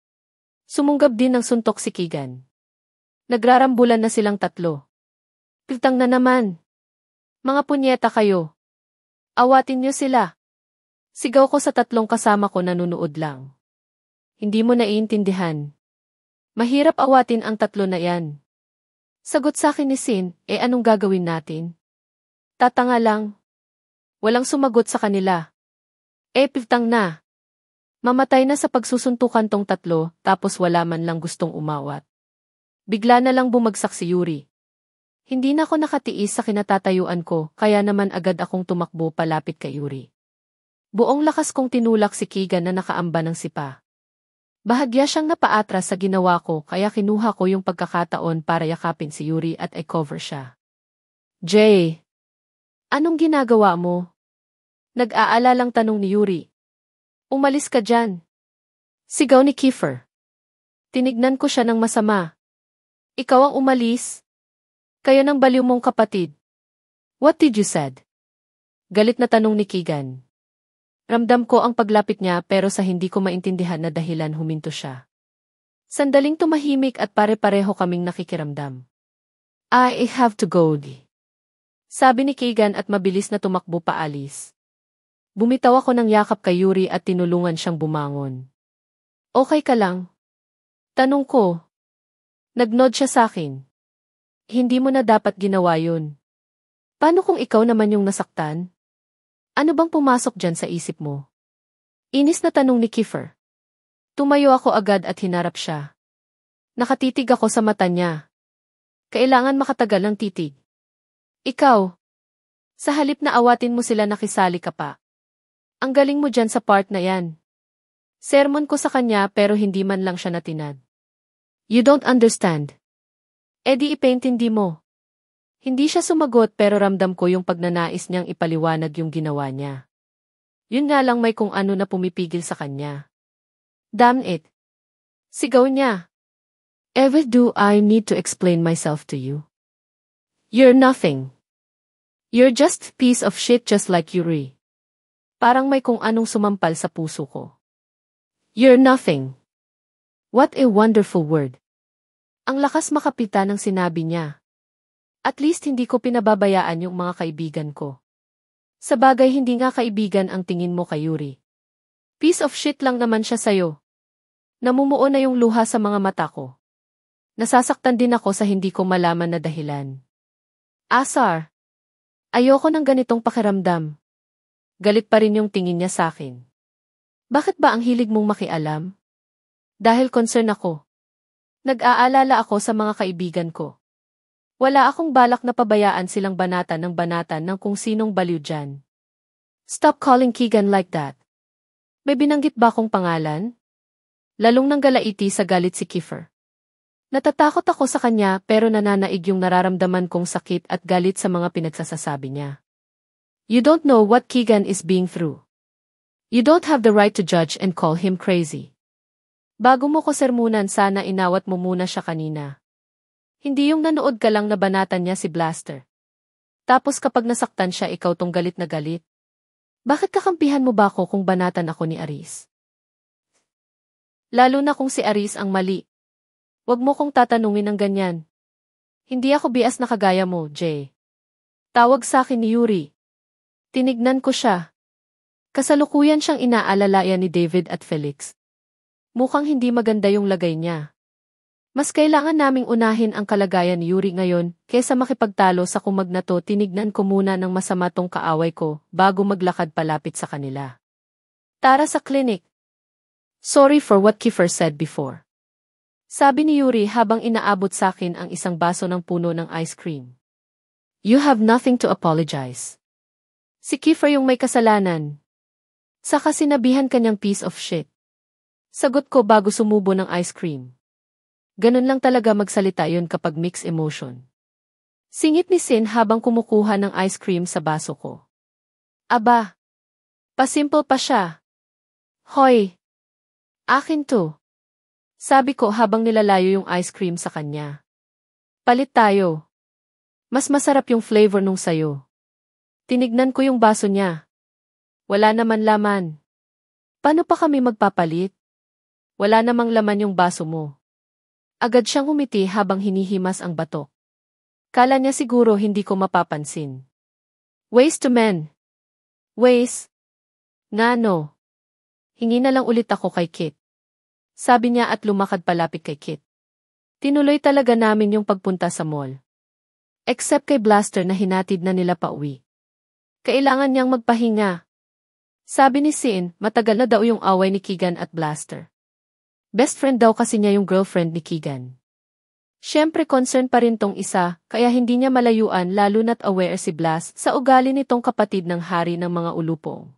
Sumunggab din ng suntok si Keegan. Nagrarambulan na silang tatlo. Piltang na naman. Mga punyeta kayo. Awatin niyo sila. Sigaw ko sa tatlong kasama ko nanunood lang. Hindi mo naiintindihan. Mahirap awatin ang tatlo na yan. Sagot sa akin ni Sin, anong gagawin natin? Tatanga lang. Walang sumagot sa kanila. Piltang na. Mamatay na sa pagsusuntukan tong tatlo, tapos wala man lang gustong umawat. Bigla na lang bumagsak si Yuri. Hindi na ako nakatiis sa kinatatayuan ko, kaya naman agad akong tumakbo palapit kay Yuri. Buong lakas kong tinulak si Keegan na nakaamba ng sipa. Bahagya siyang napaatras sa ginawa ko kaya kinuha ko yung pagkakataon para yakapin si Yuri at i-cover siya. Jay! Anong ginagawa mo? Nag-aalalang tanong ni Yuri. Umalis ka dyan. Sigaw ni Kiefer. Tinignan ko siya ng masama. Ikaw ang umalis? Kayo ng baliw mong kapatid. What did you said? Galit na tanong ni Keegan. Ramdam ko ang paglapit niya pero sa hindi ko maintindihan na dahilan huminto siya. Sandaling tumahimik at pare-pareho kaming nakikiramdam. I have to go. Sabi ni Keegan at mabilis na tumakbo paalis. Bumitaw ako ng yakap kay Yuri at tinulungan siyang bumangon. Okay ka lang? Tanong ko. Nagnod siya sa akin. Hindi mo na dapat ginawa yun. Paano kung ikaw naman yung nasaktan? Ano bang pumasok dyan sa isip mo? Inis na tanong ni Kiefer. Tumayo ako agad at hinarap siya. Nakatitig ako sa mata niya. Kailangan makatagal ng titig. Ikaw. Sa halip na awatin mo sila nakisali ka pa. Ang galing mo dyan sa part na yan. Sermon ko sa kanya pero hindi man lang siya natinad. You don't understand. E di ipaintindi mo. Hindi siya sumagot pero ramdam ko yung pagnanais niyang ipaliwanag yung ginawa niya. Yun nga lang may kung ano na pumipigil sa kanya. Damn it. Sigaw niya. Ever do I need to explain myself to you? You're nothing. You're just a piece of shit just like Yuri. Parang may kung anong sumampal sa puso ko. You're nothing. What a wonderful word. Ang lakas makapita ng sinabi niya. At least hindi ko pinababayaan yung mga kaibigan ko. Sa bagay hindi nga kaibigan ang tingin mo kay Yuri. Piece of shit lang naman siya sayo. Namumuo na yung luha sa mga mata ko. Nasasaktan din ako sa hindi ko malaman na dahilan. Asar. Ayoko ng ganitong pakiramdam. Galit pa rin yung tingin niya sa akin. Bakit ba ang hilig mong makialam? Dahil concern ako. Nag-aalala ako sa mga kaibigan ko. Wala akong balak na pabayaan silang banatan ng kung sinong baliw dyan. Stop calling Keegan like that. May binanggit ba akong pangalan? Lalong nanggalaiti sa galit si Kiefer. Natatakot ako sa kanya pero nananaig yung nararamdaman kong sakit at galit sa mga pinagsasasabi niya. You don't know what Keegan is being through. You don't have the right to judge and call him crazy. Bago mo ko sermunan sana inawat mo muna siya kanina. Hindi yung nanood ka lang na banatan niya si Blaster. Tapos kapag nasaktan siya ikaw tong galit na galit. Bakit kakampihan mo ba ako kung banatan ako ni Aris? Lalo na kung si Aris ang mali. Huwag mo kong tatanungin ng ganyan. Hindi ako bias na kagaya mo, Jay. Tawag sa akin ni Yuri. Tinignan ko siya. Kasalukuyan siyang inaalalayan ni David at Felix. Mukhang hindi maganda yung lagay niya. Mas kailangan naming unahin ang kalagayan ni Yuri ngayon, kesa makipagtalo sa kumag na to tinignan ko muna ng masama tong kaaway ko, bago maglakad palapit sa kanila. Tara sa clinic. Sorry for what Kiefer said before. Sabi ni Yuri habang inaabot sa akin ang isang baso ng puno ng ice cream. You have nothing to apologize. Si Kiefer yung may kasalanan. Saka sinabihan kanyang piece of shit. Sagot ko bago sumubo ng ice cream. Ganun lang talaga magsalita yun kapag mixed emotion. Singit ni Sin habang kumukuha ng ice cream sa baso ko. Aba, pasimple pa siya. Hoy, akin to. Sabi ko habang nilalayo yung ice cream sa kanya. Palit tayo. Mas masarap yung flavor nung sayo. Tinignan ko yung baso niya. Wala naman laman. Paano pa kami magpapalit? Wala namang laman yung baso mo. Agad siyang humiti habang hinihimas ang batok. Kala niya siguro hindi ko mapapansin. Waste to men. Waste. Nga no. Hingi na lang ulit ako kay Kit. Sabi niya at lumakad palapit kay Kit. Tinuloy talaga namin yung pagpunta sa mall. Except kay Blaster na hinatid na nila pa uwi. Kailangan niyang magpahinga. Sabi ni Sin, matagal na daw yung away ni Keegan at Blaster. Best friend daw kasi niya yung girlfriend ni Keegan. Siyempre concern pa rin tong isa, kaya hindi niya malayuan lalo na't aware si Blas sa ugali nitong kapatid ng hari ng mga ulupong.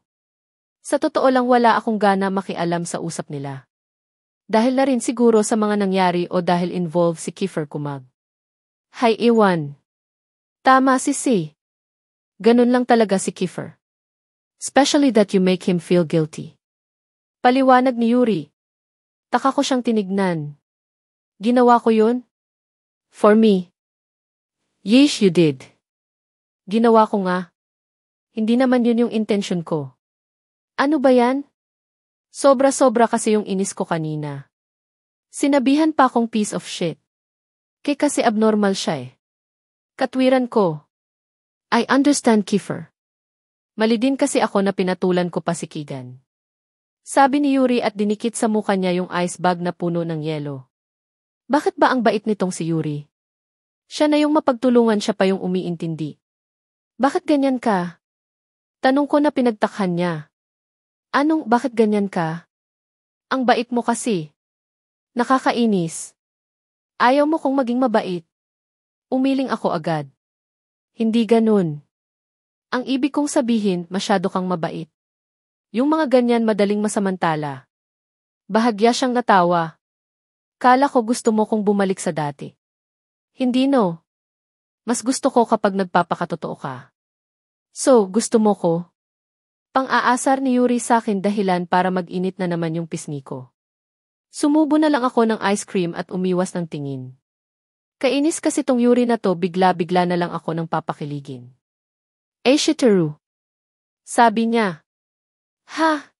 Sa totoo lang wala akong gana makialam sa usap nila. Dahil na rin siguro sa mga nangyari o dahil involved si Kiefer Kumag. Hay iwan. Tama si C. Ganun lang talaga si Kiefer. Especially that you make him feel guilty. Paliwanag ni Yuri. Taka ko siyang tinignan. Ginawa ko yun? For me. Yes, you did. Ginawa ko nga. Hindi naman yun yung intention ko. Ano ba yan? Sobra-sobra kasi yung inis ko kanina. Sinabihan pa akong piece of shit. Kasi abnormal siya eh. Katwiran ko. I understand, Kiefer. Mali din kasi ako na pinatulan ko pa si Keegan. Sabi ni Yuri at dinikit sa mukha niya yung ice bag na puno ng yelo. Bakit ba ang bait nitong si Yuri? Siya na yung mapagtulungan, siya pa yung umiintindi. Bakit ganyan ka? Tanong ko na pinagtakhan niya. Anong bakit ganyan ka? Ang bait mo kasi. Nakakainis. Ayaw mo kong maging mabait. Umiling ako agad. Hindi ganun. Ang ibig kong sabihin, masyado kang mabait. Yung mga ganyan madaling masamantala. Bahagya siyang natawa. Kala ko gusto mo kong bumalik sa dati. Hindi no. Mas gusto ko kapag nagpapakatotoo ka. So, gusto mo ko? Pang-aasar ni Yuri sa akin dahilan para mag-init na naman yung pisngi ko. Sumubo na lang ako ng ice cream at umiwas ng tingin. Kainis kasi tong Yuri na to, bigla-bigla na lang ako ng papakiligin. Shiteru. Sabi niya. Ha?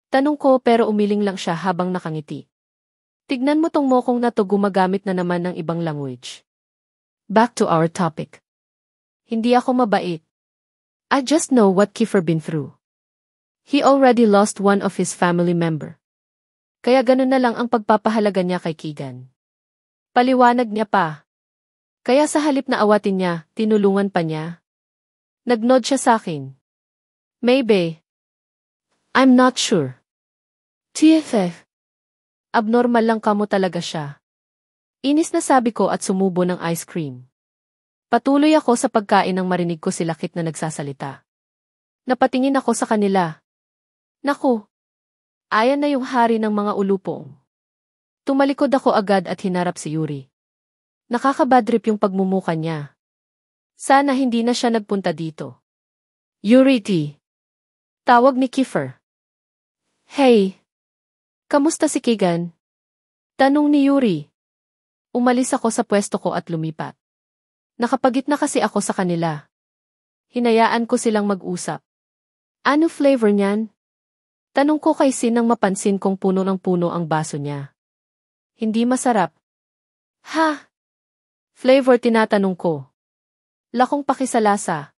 Tanong ko pero umiling lang siya habang nakangiti. Tignan mo tong mokong na to, gumagamit na naman ng ibang language. Back to our topic. Hindi ako mabait. I just know what Kiefer been through. He already lost one of his family member. Kaya ganun na lang ang pagpapahalaga niya kay Keegan. Paliwanag niya pa. Kaya sa halip na awatin niya, tinulungan pa niya. Nagnod siya sa akin. Maybe. I'm not sure. TFF. Abnormal lang kamo talaga siya. Inis na sabi ko at sumubo ng ice cream. Patuloy ako sa pagkain nang marinig ko si Lakit na nagsasalita. Napatingin ako sa kanila. Naku. Ayan na yung hari ng mga ulupong. Tumalikod ako agad at hinarap si Yuri. Nakakabadrip yung pagmumuka niya. Sana hindi na siya nagpunta dito. Yuri T. Tawag ni Kiefer. Hey. Kamusta si Keegan? Tanong ni Yuri. Umalis ako sa pwesto ko at lumipat. Nakapagitna kasi ako sa kanila. Hinayaan ko silang mag-usap. Ano flavor niyan? Tanong ko kay Sin nang mapansin kong puno ng puno ang baso niya. Hindi masarap. Ha? Flavor, tinatanong ko. Lakong pakisalasa.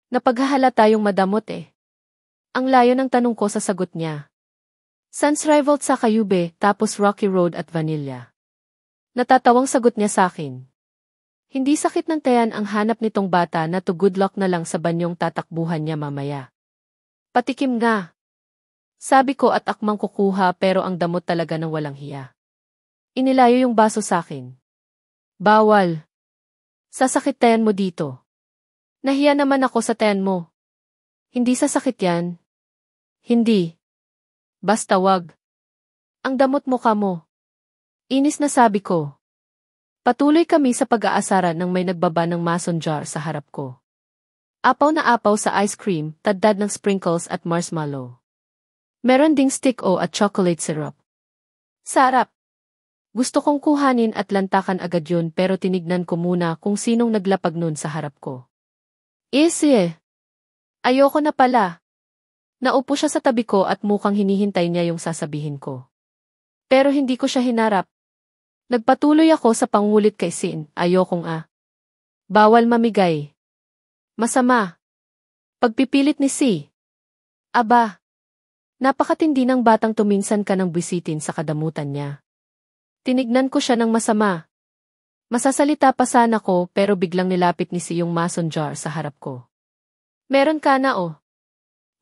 Napaghahalata yung madamot eh. Ang layo ng tanong ko sa sagot niya. Sans Rival sa Cayube, tapos Rocky Road at Vanilla. Natatawang sagot niya sa akin. Hindi sakit ng tiyan ang hanap nitong bata na to, good luck na lang sa banyong tatakbuhan niya mamaya. Patikim nga. Sabi ko at akmang kukuha pero ang damot talaga ng walang hiya. Inilayo yung baso sa akin. Bawal. Sasakit tiyan mo dito. Nahiya naman ako sa tiyan mo. Hindi sasakit yan. Hindi. Basta wag. Ang damot mukha mo. Inis na sabi ko. Patuloy kami sa pag-aasaran nang may nagbaba ng mason jar sa harap ko. Apaw na apaw sa ice cream, tadtad ng sprinkles at marshmallow. Meron ding stick-o at chocolate syrup. Sarap. Gusto kong kuhanin at lantakan agad yun pero tinignan ko muna kung sinong naglapag nun sa harap ko. Isi. Ayoko na pala. Naupo siya sa tabi ko at mukhang hinihintay niya yung sasabihin ko. Pero hindi ko siya hinarap. Nagpatuloy ako sa pangulit kay Sin, ayokong Bawal mamigay. Masama. Pagpipilit ni Si. Aba. Napakatindi ng batang tuminsan ka ng bisitin sa kadamutan niya. Tinignan ko siya ng masama. Masasalita pa sana ko pero biglang nilapit ni Si yung mason jar sa harap ko. Meron ka na oh.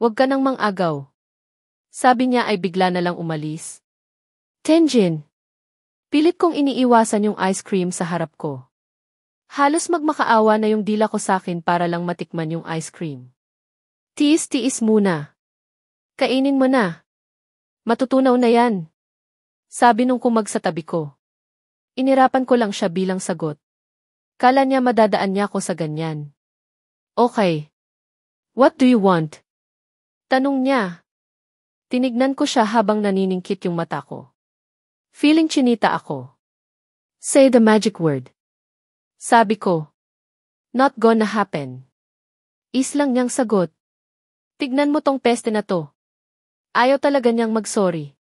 Huwag ka nang mang-agaw. Sabi niya ay bigla na lang umalis. Tenjin. Pilit kong iniiwasan yung ice cream sa harap ko. Halos magmakaawa na yung dila ko sa akin para lang matikman yung ice cream. Tiis-tiis muna. Kainin mo na. Matutunaw na yan. Sabi nung kumag sa tabi ko. Inirapan ko lang siya bilang sagot. Kala niya madadaan niya ako sa ganyan. Okay. What do you want? Tanong niya. Tinignan ko siya habang naniningkit yung mata ko. Feeling chinita ako. Say the magic word. Sabi ko. Not gonna happen. Islang niyang sagot. Tignan mo tong peste na to. Ayaw talaga niyang mag-sorry.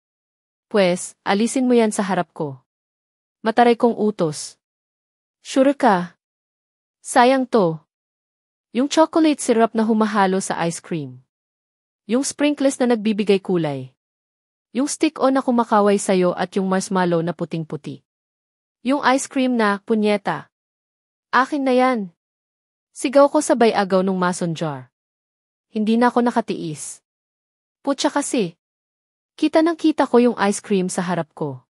Pwes, alisin mo yan sa harap ko. Mataray kong utos. Sure ka? Sayang to. Yung chocolate syrup na humahalo sa ice cream. Yung sprinkles na nagbibigay kulay. Yung stick-on na kumakaway sayo at yung marshmallow na puting-puti. Yung ice cream na, punyeta. Akin na yan. Sigaw ko sabay agaw nung mason jar. Hindi na ako nakatiis. Putya kasi. Kita ko yung ice cream sa harap ko.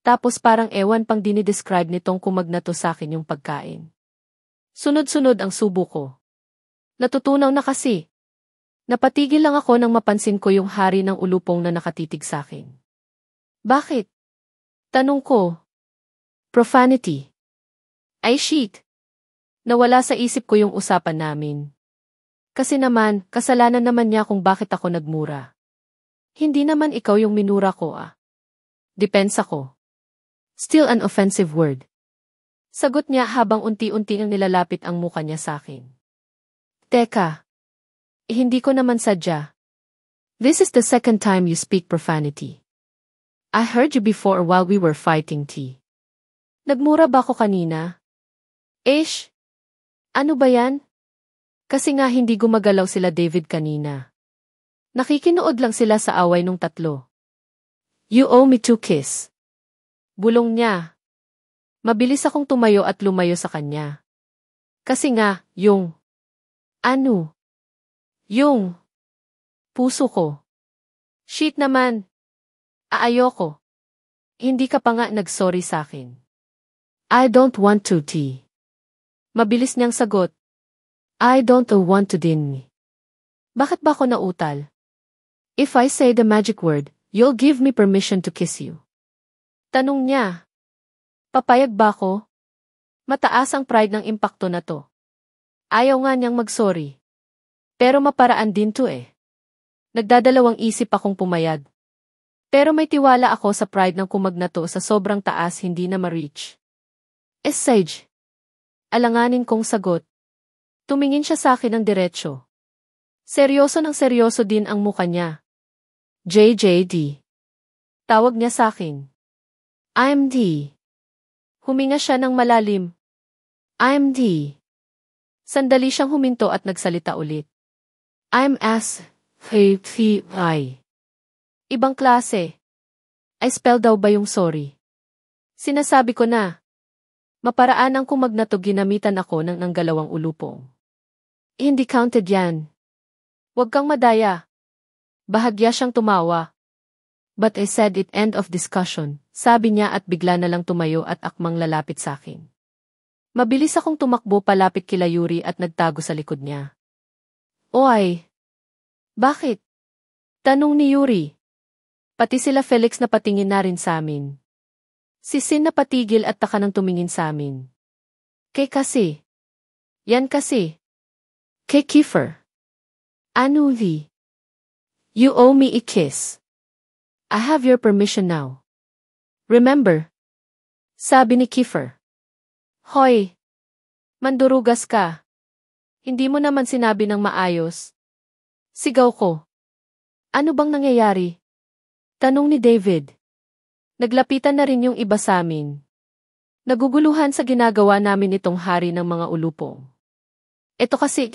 Tapos parang ewan pang dinidescribe nitong kumagnato sa akin yung pagkain. Sunod-sunod ang subo ko. Natutunaw na kasi. Napatigil lang ako nang mapansin ko yung hari ng ulupong na nakatitig sa akin. Bakit? Tanong ko. Profanity. Ay shit. Nawala sa isip ko yung usapan namin. Kasi naman, kasalanan naman niya kung bakit ako nagmura. Hindi naman ikaw yung minura ko Depensa ko. Still an offensive word. Sagot niya habang unti-unti ang nilalapit ang muka niya sa akin. Teka. Hindi ko naman sadya. This is the second time you speak profanity. I heard you before while we were fighting tea. Nagmura ba ako kanina? Ish. Ano ba yan? Kasi nga hindi gumagalaw sila David kanina. Nakikinood lang sila sa away nung tatlo. You owe me 2 kiss. Bulong niya. Mabilis akong tumayo at lumayo sa kanya. Kasi nga, yung... Ano? Yung... Puso ko. Shit naman. Ayoko. Hindi ka pa nga nag-sorry sa akin. I don't want to tea. Mabilis niyang sagot. I don't want to din. Bakit ba ako nautal? If I say the magic word, you'll give me permission to kiss you. Tanong niya. Papayag ba ako? Mataas ang pride ng impakto na to. Ayaw nga niyang mag-sorry. Pero maparaan din to Nagdadalawang isip akong pumayag. Pero may tiwala ako sa pride ng kumagnato sa sobrang taas hindi na ma-reach. Sage. Alanganin kong sagot. Tumingin siya sa akin ng diretsyo. Seryoso ng seryoso din ang muka niya. JJD. Tawag niya sa akin. I'm D. Huminga siya ng malalim. I'm D. Sandali siyang huminto at nagsalita ulit. I'm S. I. Ibang klase. I spell daw ba yung sorry? Sinasabi ko na. Maparaan ang kumagnato ginamitan ako ng galawang ulupong. Hindi counted yan. Huwag kang madaya. Bahagya siyang tumawa. But I said it end of discussion, sabi niya at bigla na lang tumayo at akmang lalapit sa akin. Mabilis akong tumakbo palapit kila Yuri at nagtago sa likod niya. Oy! Bakit? Tanong ni Yuri. Pati sila Felix na patingin na rin sa amin. Si Sin na patigil at taka nang tumingin sa amin. Kasi. Yan kasi. Kiefer. Ano di? You owe me a kiss. I have your permission now. Remember? Sabi ni Kiefer. Hoy! Mandurugas ka. Hindi mo naman sinabi ng maayos. Sigaw ko. Ano bang nangyayari? Tanong ni David. Naglapitan na rin yung iba sa amin. Naguguluhan sa ginagawa namin itong hari ng mga ulupong. Ito kasi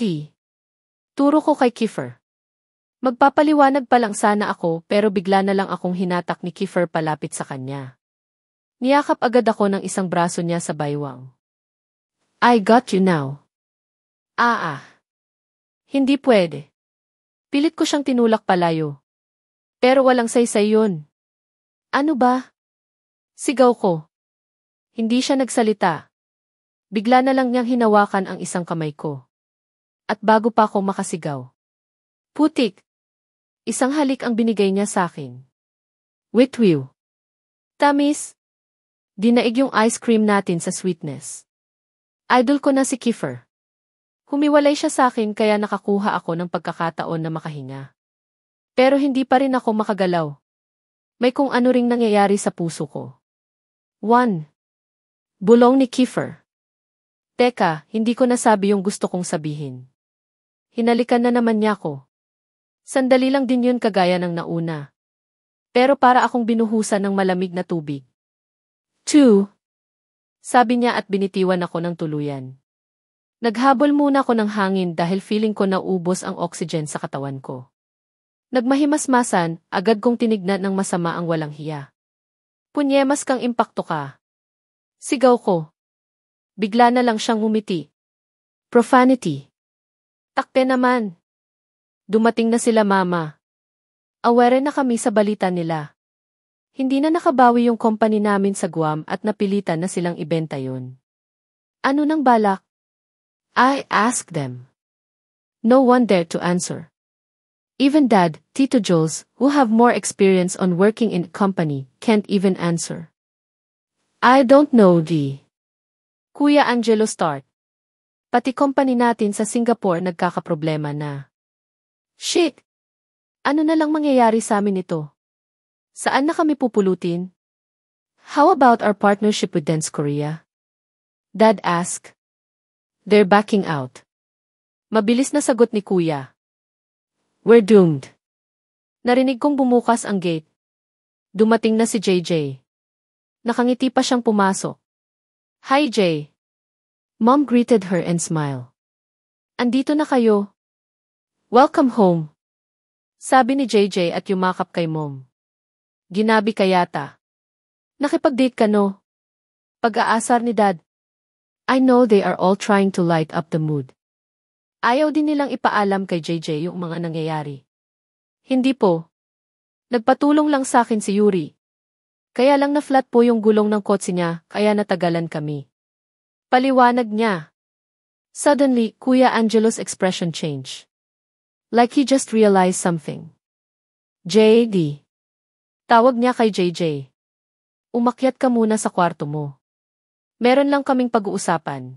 Turo ko kay Kiefer. Magpapaliwanag pa lang sana ako pero bigla na lang akong hinatak ni Kiefer palapit sa kanya. Niyakap agad ako ng isang braso niya sa baywang. I got you now. Hindi pwede. Pilit ko siyang tinulak palayo. Pero walang saysay yun. Ano ba? Sigaw ko. Hindi siya nagsalita. Bigla na lang niyang hinawakan ang isang kamay ko. At bago pa ako makasigaw. Putik! Isang halik ang binigay niya sa akin. Witwiw. Tamis. Dinaig yung ice cream natin sa sweetness. Idol ko na si Kiefer. Humiwalay siya sa akin kaya nakakuha ako ng pagkakataon na makahinga. Pero hindi pa rin ako makagalaw. May kung ano ring nangyayari sa puso ko. 1. Bulong ni Kiefer. Teka, hindi ko nasabi yung gusto kong sabihin. Hinalikan na naman niya ako. Sandali lang din yun kagaya ng nauna. Pero para akong binuhusan ng malamig na tubig. 2. Sabi niya at binitiwan ako ng tuluyan. Naghabol muna ako ng hangin dahil feeling ko naubos ang oxygen sa katawan ko. Nagmahimasmasan, agad kong tinignan ng masama ang walang hiya. Punyemas kang impakto ka. Sigaw ko. Bigla na lang siyang ngumiti. Profanity. Takte naman. Dumating na sila mama. Aware na kami sa balita nila. Hindi na nakabawi yung company namin sa Guam at napilitan na silang ibenta yun. Ano nang balak? I asked them. No one dared to answer. Even Dad, Tito Jules, who have more experience on working in a company, can't even answer. I don't know, G. Kuya Angelo start. Pati company natin sa Singapore nagkakaproblema na. Shit! Ano na lang mangyayari sa amin ito? Saan na kami pupulutin? How about our partnership with Dance Korea? Dad asked. They're backing out. Mabilis na sagot ni Kuya. We're doomed. Narinig kong bumukas ang gate. Dumating na si JJ. Nakangiti pa siyang pumasok. Hi, Jay. Mom greeted her and smiled. Andito na kayo. Welcome home. Sabi ni JJ at yumakap kay Mom. Ginabi ka yata. Nakipag-date ka no? Pag-aasar ni Dad. I know they are all trying to light up the mood. Ayaw din nilang ipaalam kay JJ yung mga nangyayari. Hindi po. Nagpatulong lang sa akin si Yuri. Kaya lang na-flat po yung gulong ng kotse niya, kaya natagalan kami. Paliwanag niya. Suddenly, Kuya Angelo's expression changed. Like he just realized something. JD. Tawag niya kay JJ. Umakyat ka muna sa kwarto mo. Meron lang kaming pag-uusapan.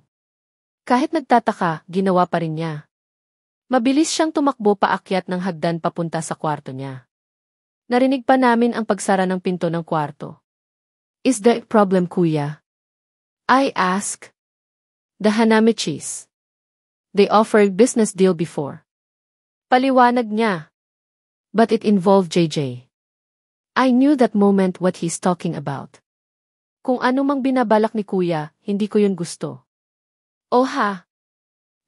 Kahit nagtataka, ginawa pa rin niya. Mabilis siyang tumakbo paakyat ng hagdan papunta sa kwarto niya. Narinig pa namin ang pagsara ng pinto ng kwarto. Is there a problem, Kuya? I asked. The Hanamichis. They offered business deal before. Paliwanag niya. But it involved JJ. I knew that moment what he's talking about. Kung ano mang binabalak ni Kuya, hindi ko yun gusto. Oh ha!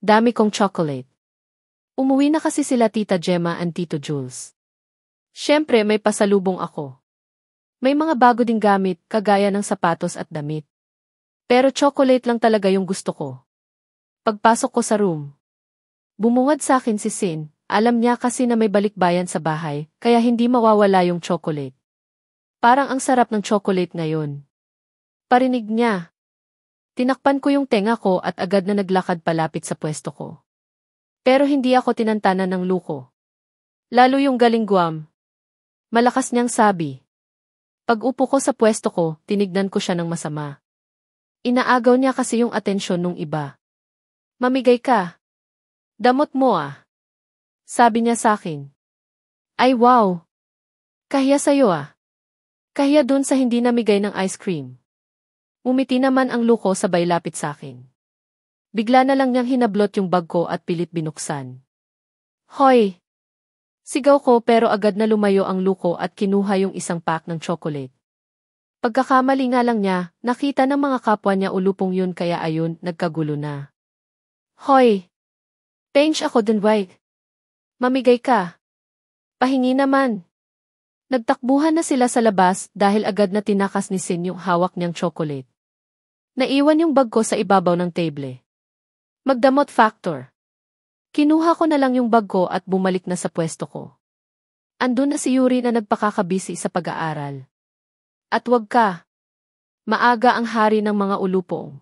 Dami kong chocolate. Umuwi na kasi sila Tita Gemma and Tito Jules. Siyempre may pasalubong ako. May mga bago ding gamit, kagaya ng sapatos at damit. Pero chocolate lang talaga yung gusto ko. Pagpasok ko sa room. Bumungad sa akin si Sin. Alam niya kasi na may balikbayan sa bahay, kaya hindi mawawala yung chocolate. Parang ang sarap ng chocolate ngayon. Parinig niya. Tinakpan ko yung tenga ko at agad na naglakad palapit sa pwesto ko. Pero hindi ako tinantanan ng luko. Lalo yung galing Guam. Malakas niyang sabi. Pag-upo ko sa pwesto ko, tinignan ko siya ng masama. Inaagaw niya kasi yung atensyon nung iba. Mamigay ka. Damot mo ah. Sabi niya sa akin. Ay wow! Kahiya sa'yo ah. Kahiya dun sa hindi namigay ng ice cream. Umiti naman ang luko sabay lapit sa akin. Bigla na lang niyang hinablot yung bag ko at pilit binuksan. Hoy! Sigaw ko pero agad na lumayo ang luko at kinuha yung isang pack ng chocolate. Pagkakamali nga lang niya, nakita ng mga kapwa niya ulupong yun kaya ayun, nagkagulo na. Hoy! Change ako dun white. Mamigay ka. Pahingi naman. Nagtakbuhan na sila sa labas dahil agad na tinakas ni Sin yung hawak niyang chocolate. Naiwan yung bag ko sa ibabaw ng table. Magdamot factor. Kinuha ko na lang yung bag ko at bumalik na sa pwesto ko. Andun na si Yuri na nagpakakabisi sa pag-aaral. At wag ka. Maaga ang hari ng mga ulupong.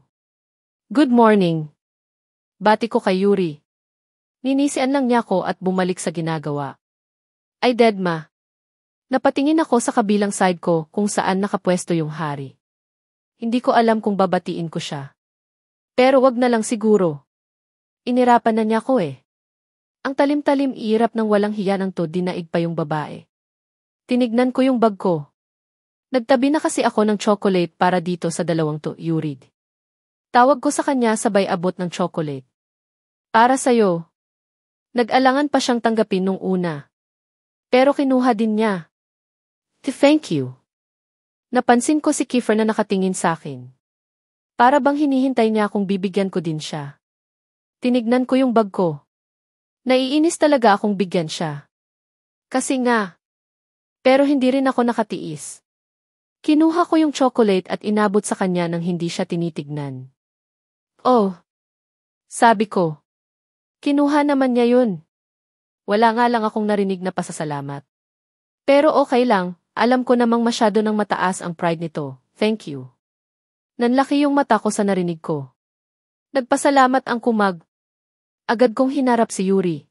Good morning. Bati ko kay Yuri. Ninisian lang niya ako at bumalik sa ginagawa. Ay Dedma. Napatingin ako sa kabilang side ko kung saan nakapwesto yung hari. Hindi ko alam kung babatiin ko siya. Pero wag na lang siguro. Inirapan na niya ko eh. Ang talim-talim iirap ng walang hiya ng to dinaig pa yung babae. Tinignan ko yung bag ko. Nagtabi na kasi ako ng chocolate para dito sa dalawang to, Yurid. Tawag ko sa kanya sabay abot ng chocolate. Para sa'yo. Nag-alangan pa siyang tanggapin nung una. Pero kinuha din niya. Thank you. Napansin ko si Kiefer na nakatingin sa akin. Para bang hinihintay niya akong bibigyan ko din siya. Tinignan ko yung bag ko. Naiinis talaga akong bigyan siya. Kasi nga. Pero hindi rin ako nakatiis. Kinuha ko yung chocolate at inabot sa kanya nang hindi siya tinitignan. Oh. Sabi ko. Kinuha naman niya yun. Wala nga lang akong narinig na pasasalamat. Pero okay lang, alam ko namang masyado nang mataas ang pride nito, thank you. Nanlaki yung mata ko sa narinig ko. Nagpasalamat ang kumag. Agad kong hinarap si Yuri.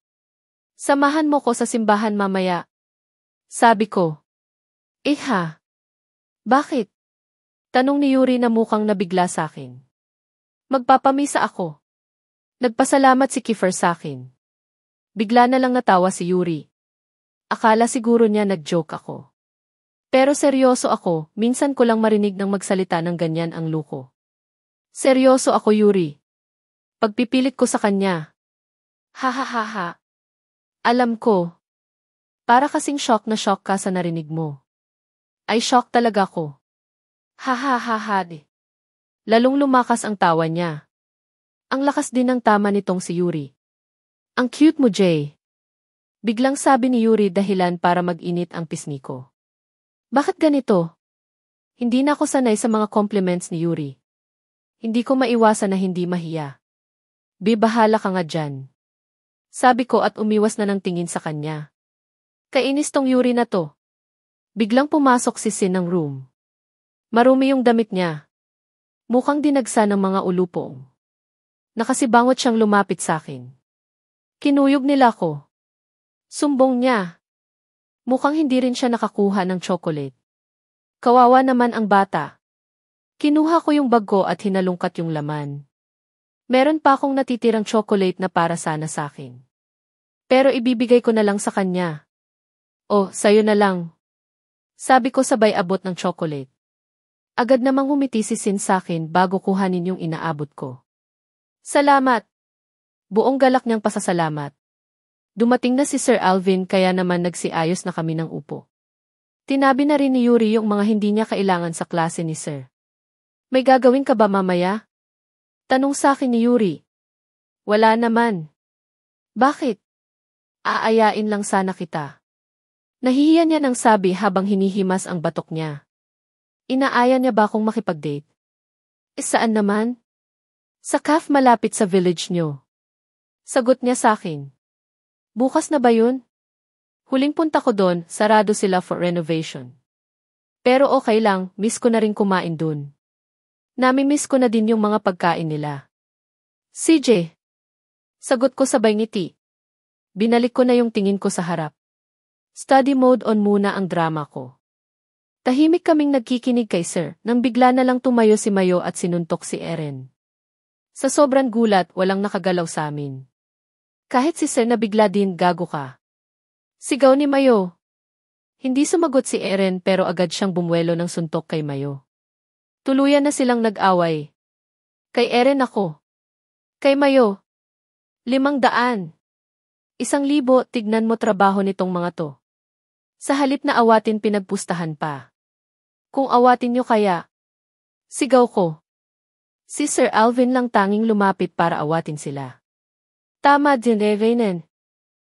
Samahan mo ko sa simbahan mamaya. Sabi ko. Ha? Bakit? Tanong ni Yuri na mukhang nabigla sa akin. Magpapamisa ako. Nagpasalamat si Kiefer sa akin. Bigla na lang natawa si Yuri. Akala siguro niya nag-joke ako. Pero seryoso ako, minsan ko lang marinig ng magsalita ng ganyan ang luko. Seryoso ako, Yuri. Pagpipilit ko sa kanya. Ha ha ha ha. Alam ko. Para kasing shock na shock ka sa narinig mo. Ay shock talaga ko. Ha ha ha ha. Lalong lumakas ang tawa niya. Ang lakas din ng tama nitong si Yuri. Ang cute mo, Jay. Biglang sabi ni Yuri dahilan para mag-init ang pisngi ko. Bakit ganito? Hindi na ako sanay sa mga compliments ni Yuri. Hindi ko maiwasan na hindi mahiya. Bahala ka nga dyan. Sabi ko at umiwas na ng tingin sa kanya. Kainis tong Yuri na to. Biglang pumasok si Sin ng room. Marumi yung damit niya. Mukhang dinagsa ng mga ulupong. Nakasibangot siyang lumapit sa akin. Kinuyog nila ko. Sumbong niya. Mukhang hindi rin siya nakakuha ng chocolate. Kawawa naman ang bata. Kinuha ko yung bag ko at hinalungkat yung laman. Meron pa akong natitirang chocolate na para sana sa akin. Pero ibibigay ko na lang sa kanya. Oh, sayo na lang. Sabi ko sabay abot ng chocolate. Agad namang humiti si Sin sa akin bago kuhanin yung inaabot ko. Salamat. Buong galak niyang pasasalamat. Dumating na si Sir Alvin kaya naman nagsiayos na kami ng upo. Tinabi na rin ni Yuri yung mga hindi niya kailangan sa klase ni Sir. May gagawin ka ba mamaya? Tanong sa akin ni Yuri. Wala naman. Bakit? Aayain lang sana kita. Nahihiya niya nang sabi habang hinihimas ang batok niya. Inaaya niya ba akong makipag-date? Saan naman? Sa cafe malapit sa village niyo. Sagot niya sa akin. Bukas na ba yun? Huling punta ko doon, sarado sila for renovation. Pero okay lang, miss ko na rin kumain dun. Nami-miss ko na din yung mga pagkain nila. CJ. Sagot ko sabay ngiti. Binalik ko na yung tingin ko sa harap. Study mode on muna ang drama ko. Tahimik kaming nagkikinig kay Sir, nang bigla na lang tumayo si Mayo at sinuntok si Eren. Sa sobrang gulat, walang nakagalaw sa amin. Kahit si Sir na bigla din, gago ka. Sigaw ni Mayo. Hindi sumagot si Eren pero agad siyang bumwelo ng suntok kay Mayo. Tuluyan na silang nag-away. Kay Eren ako. Kay Mayo. 500. 1,000, tignan mo trabaho nitong mga to. Sa halip na awatin pinagpustahan pa. Kung awatin nyo kaya. Sigaw ko. Si Sir Alvin lang tanging lumapit para awatin sila. Tama din, Revenen.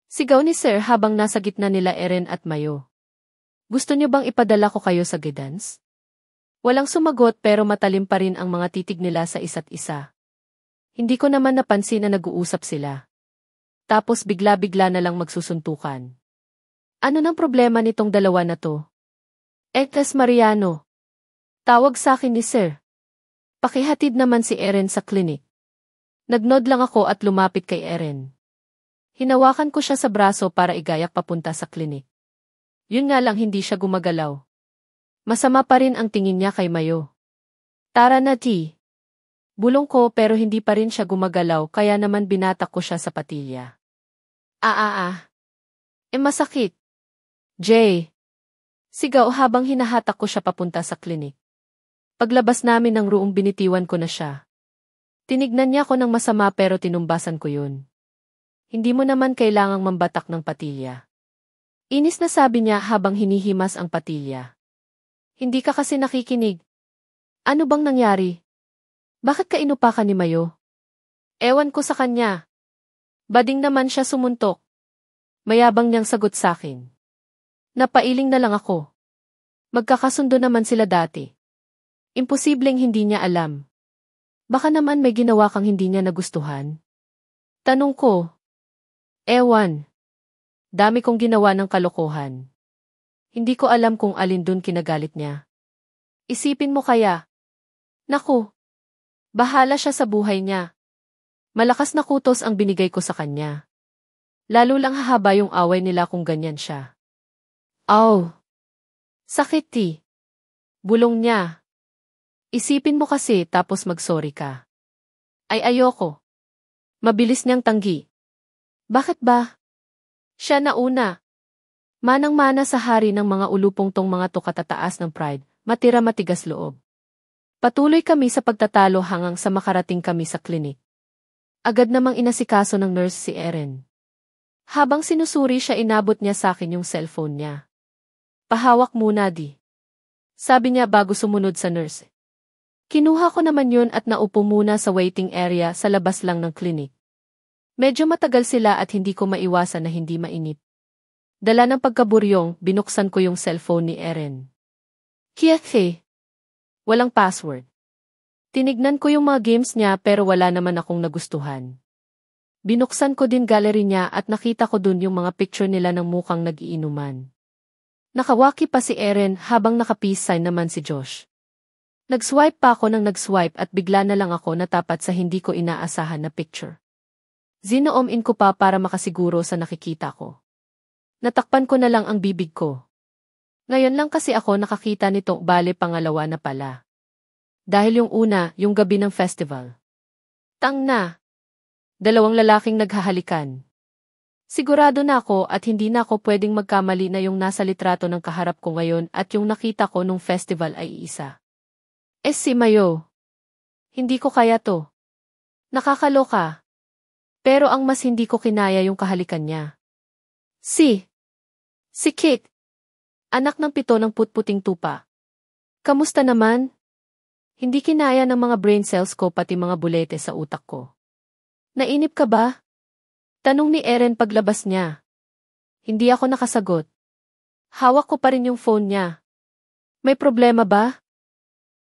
Sigaw ni Sir habang nasa gitna nila Eren at Mayo. Gusto niyo bang ipadala ko kayo sa guidance? Walang sumagot pero matalim pa rin ang mga titig nila sa isa't isa. Hindi ko naman napansin na nag-uusap sila. Tapos bigla-bigla na lang magsusuntukan. Ano nang problema nitong dalawa na to? Ekles Mariano. Tawag sa akin ni Sir. Pakihatid naman si Eren sa klinik. Nagnod lang ako at lumapit kay Eren. Hinawakan ko siya sa braso para igayak papunta sa klinik. Yun nga lang hindi siya gumagalaw. Masama pa rin ang tingin niya kay Mayo. Tara na, T. Bulong ko pero hindi pa rin siya gumagalaw kaya naman binatak ko siya sa patilya. Masakit. Jay. Sigaw habang hinahatak ko siya papunta sa klinik. Paglabas namin ng room binitiwan ko na siya. Tinignan niya ako ng masama pero tinumbasan ko yun. Hindi mo naman kailangang mambatak ng patilya. Inis na sabi niya habang hinihimas ang patilya. Hindi ka kasi nakikinig. Ano bang nangyari? Bakit ka inupakan ni Mayo? Ewan ko sa kanya. Bading naman siya sumuntok. Mayabang niyang sagot sakin. Napailing na lang ako. Magkakasundo naman sila dati. Imposibleng hindi niya alam. Baka naman may ginawa kang hindi niya nagustuhan. Tanong ko. Ewan. Dami kong ginawa ng kalokohan. Hindi ko alam kung alin dun kinagalit niya. Isipin mo kaya. Naku. Bahala siya sa buhay niya. Malakas na kutos ang binigay ko sa kanya. Lalo lang hahaba yung away nila kung ganyan siya. Aw. Sakit ti. Bulong niya. Isipin mo kasi tapos mag-sorry ka. Ay ayoko. Mabilis niyang tanggi. Bakit ba? Siya na una. Manang-mana sa hari ng mga ulupong tong mga to katataas ng pride, matira matigas loob. Patuloy kami sa pagtatalo hanggang sa makarating kami sa klinik. Agad namang inasikaso ng nurse si Erin. Habang sinusuri siya inabot niya sa akin yung cellphone niya. Pahawak muna di. Sabi niya bago sumunod sa nurse. Kinuha ko naman yun at naupo muna sa waiting area sa labas lang ng klinik. Medyo matagal sila at hindi ko maiwasan na hindi mainip. Dala ng pagkaburyong, binuksan ko yung cellphone ni Erin. Kiyakhe. Walang password. Tinignan ko yung mga games niya pero wala naman akong nagustuhan. Binuksan ko din gallery niya at nakita ko dun yung mga picture nila ng mukhang nag-iinuman. Nakawaki pa si Erin habang naka-peace sign naman si Josh. Nag-swipe pa ako ng nag-swipe at bigla na lang ako natapat sa hindi ko inaasahan na picture. Zinoom-in ko pa para makasiguro sa nakikita ko. Natakpan ko na lang ang bibig ko. Ngayon lang kasi ako nakakita nitong bale pangalawa na pala. Dahil yung una, yung gabi ng festival. Tang na. Dalawang lalaking naghahalikan. Sigurado na ako at hindi na ako pwedeng magkamali na yung nasa litrato ng kaharap ko ngayon at yung nakita ko nung festival ay isa. Si Mayo. Hindi ko kaya to. Nakakaloka. Pero ang mas hindi ko kinaya yung kahalikan niya. Si Kit. Anak ng 7 ng putputing tupa. Kamusta naman? Hindi kinaya ng mga brain cells ko pati mga bulete sa utak ko. Nainip ka ba? Tanong ni Erin paglabas niya. Hindi ako nakasagot. Hawak ko pa rin yung phone niya. May problema ba?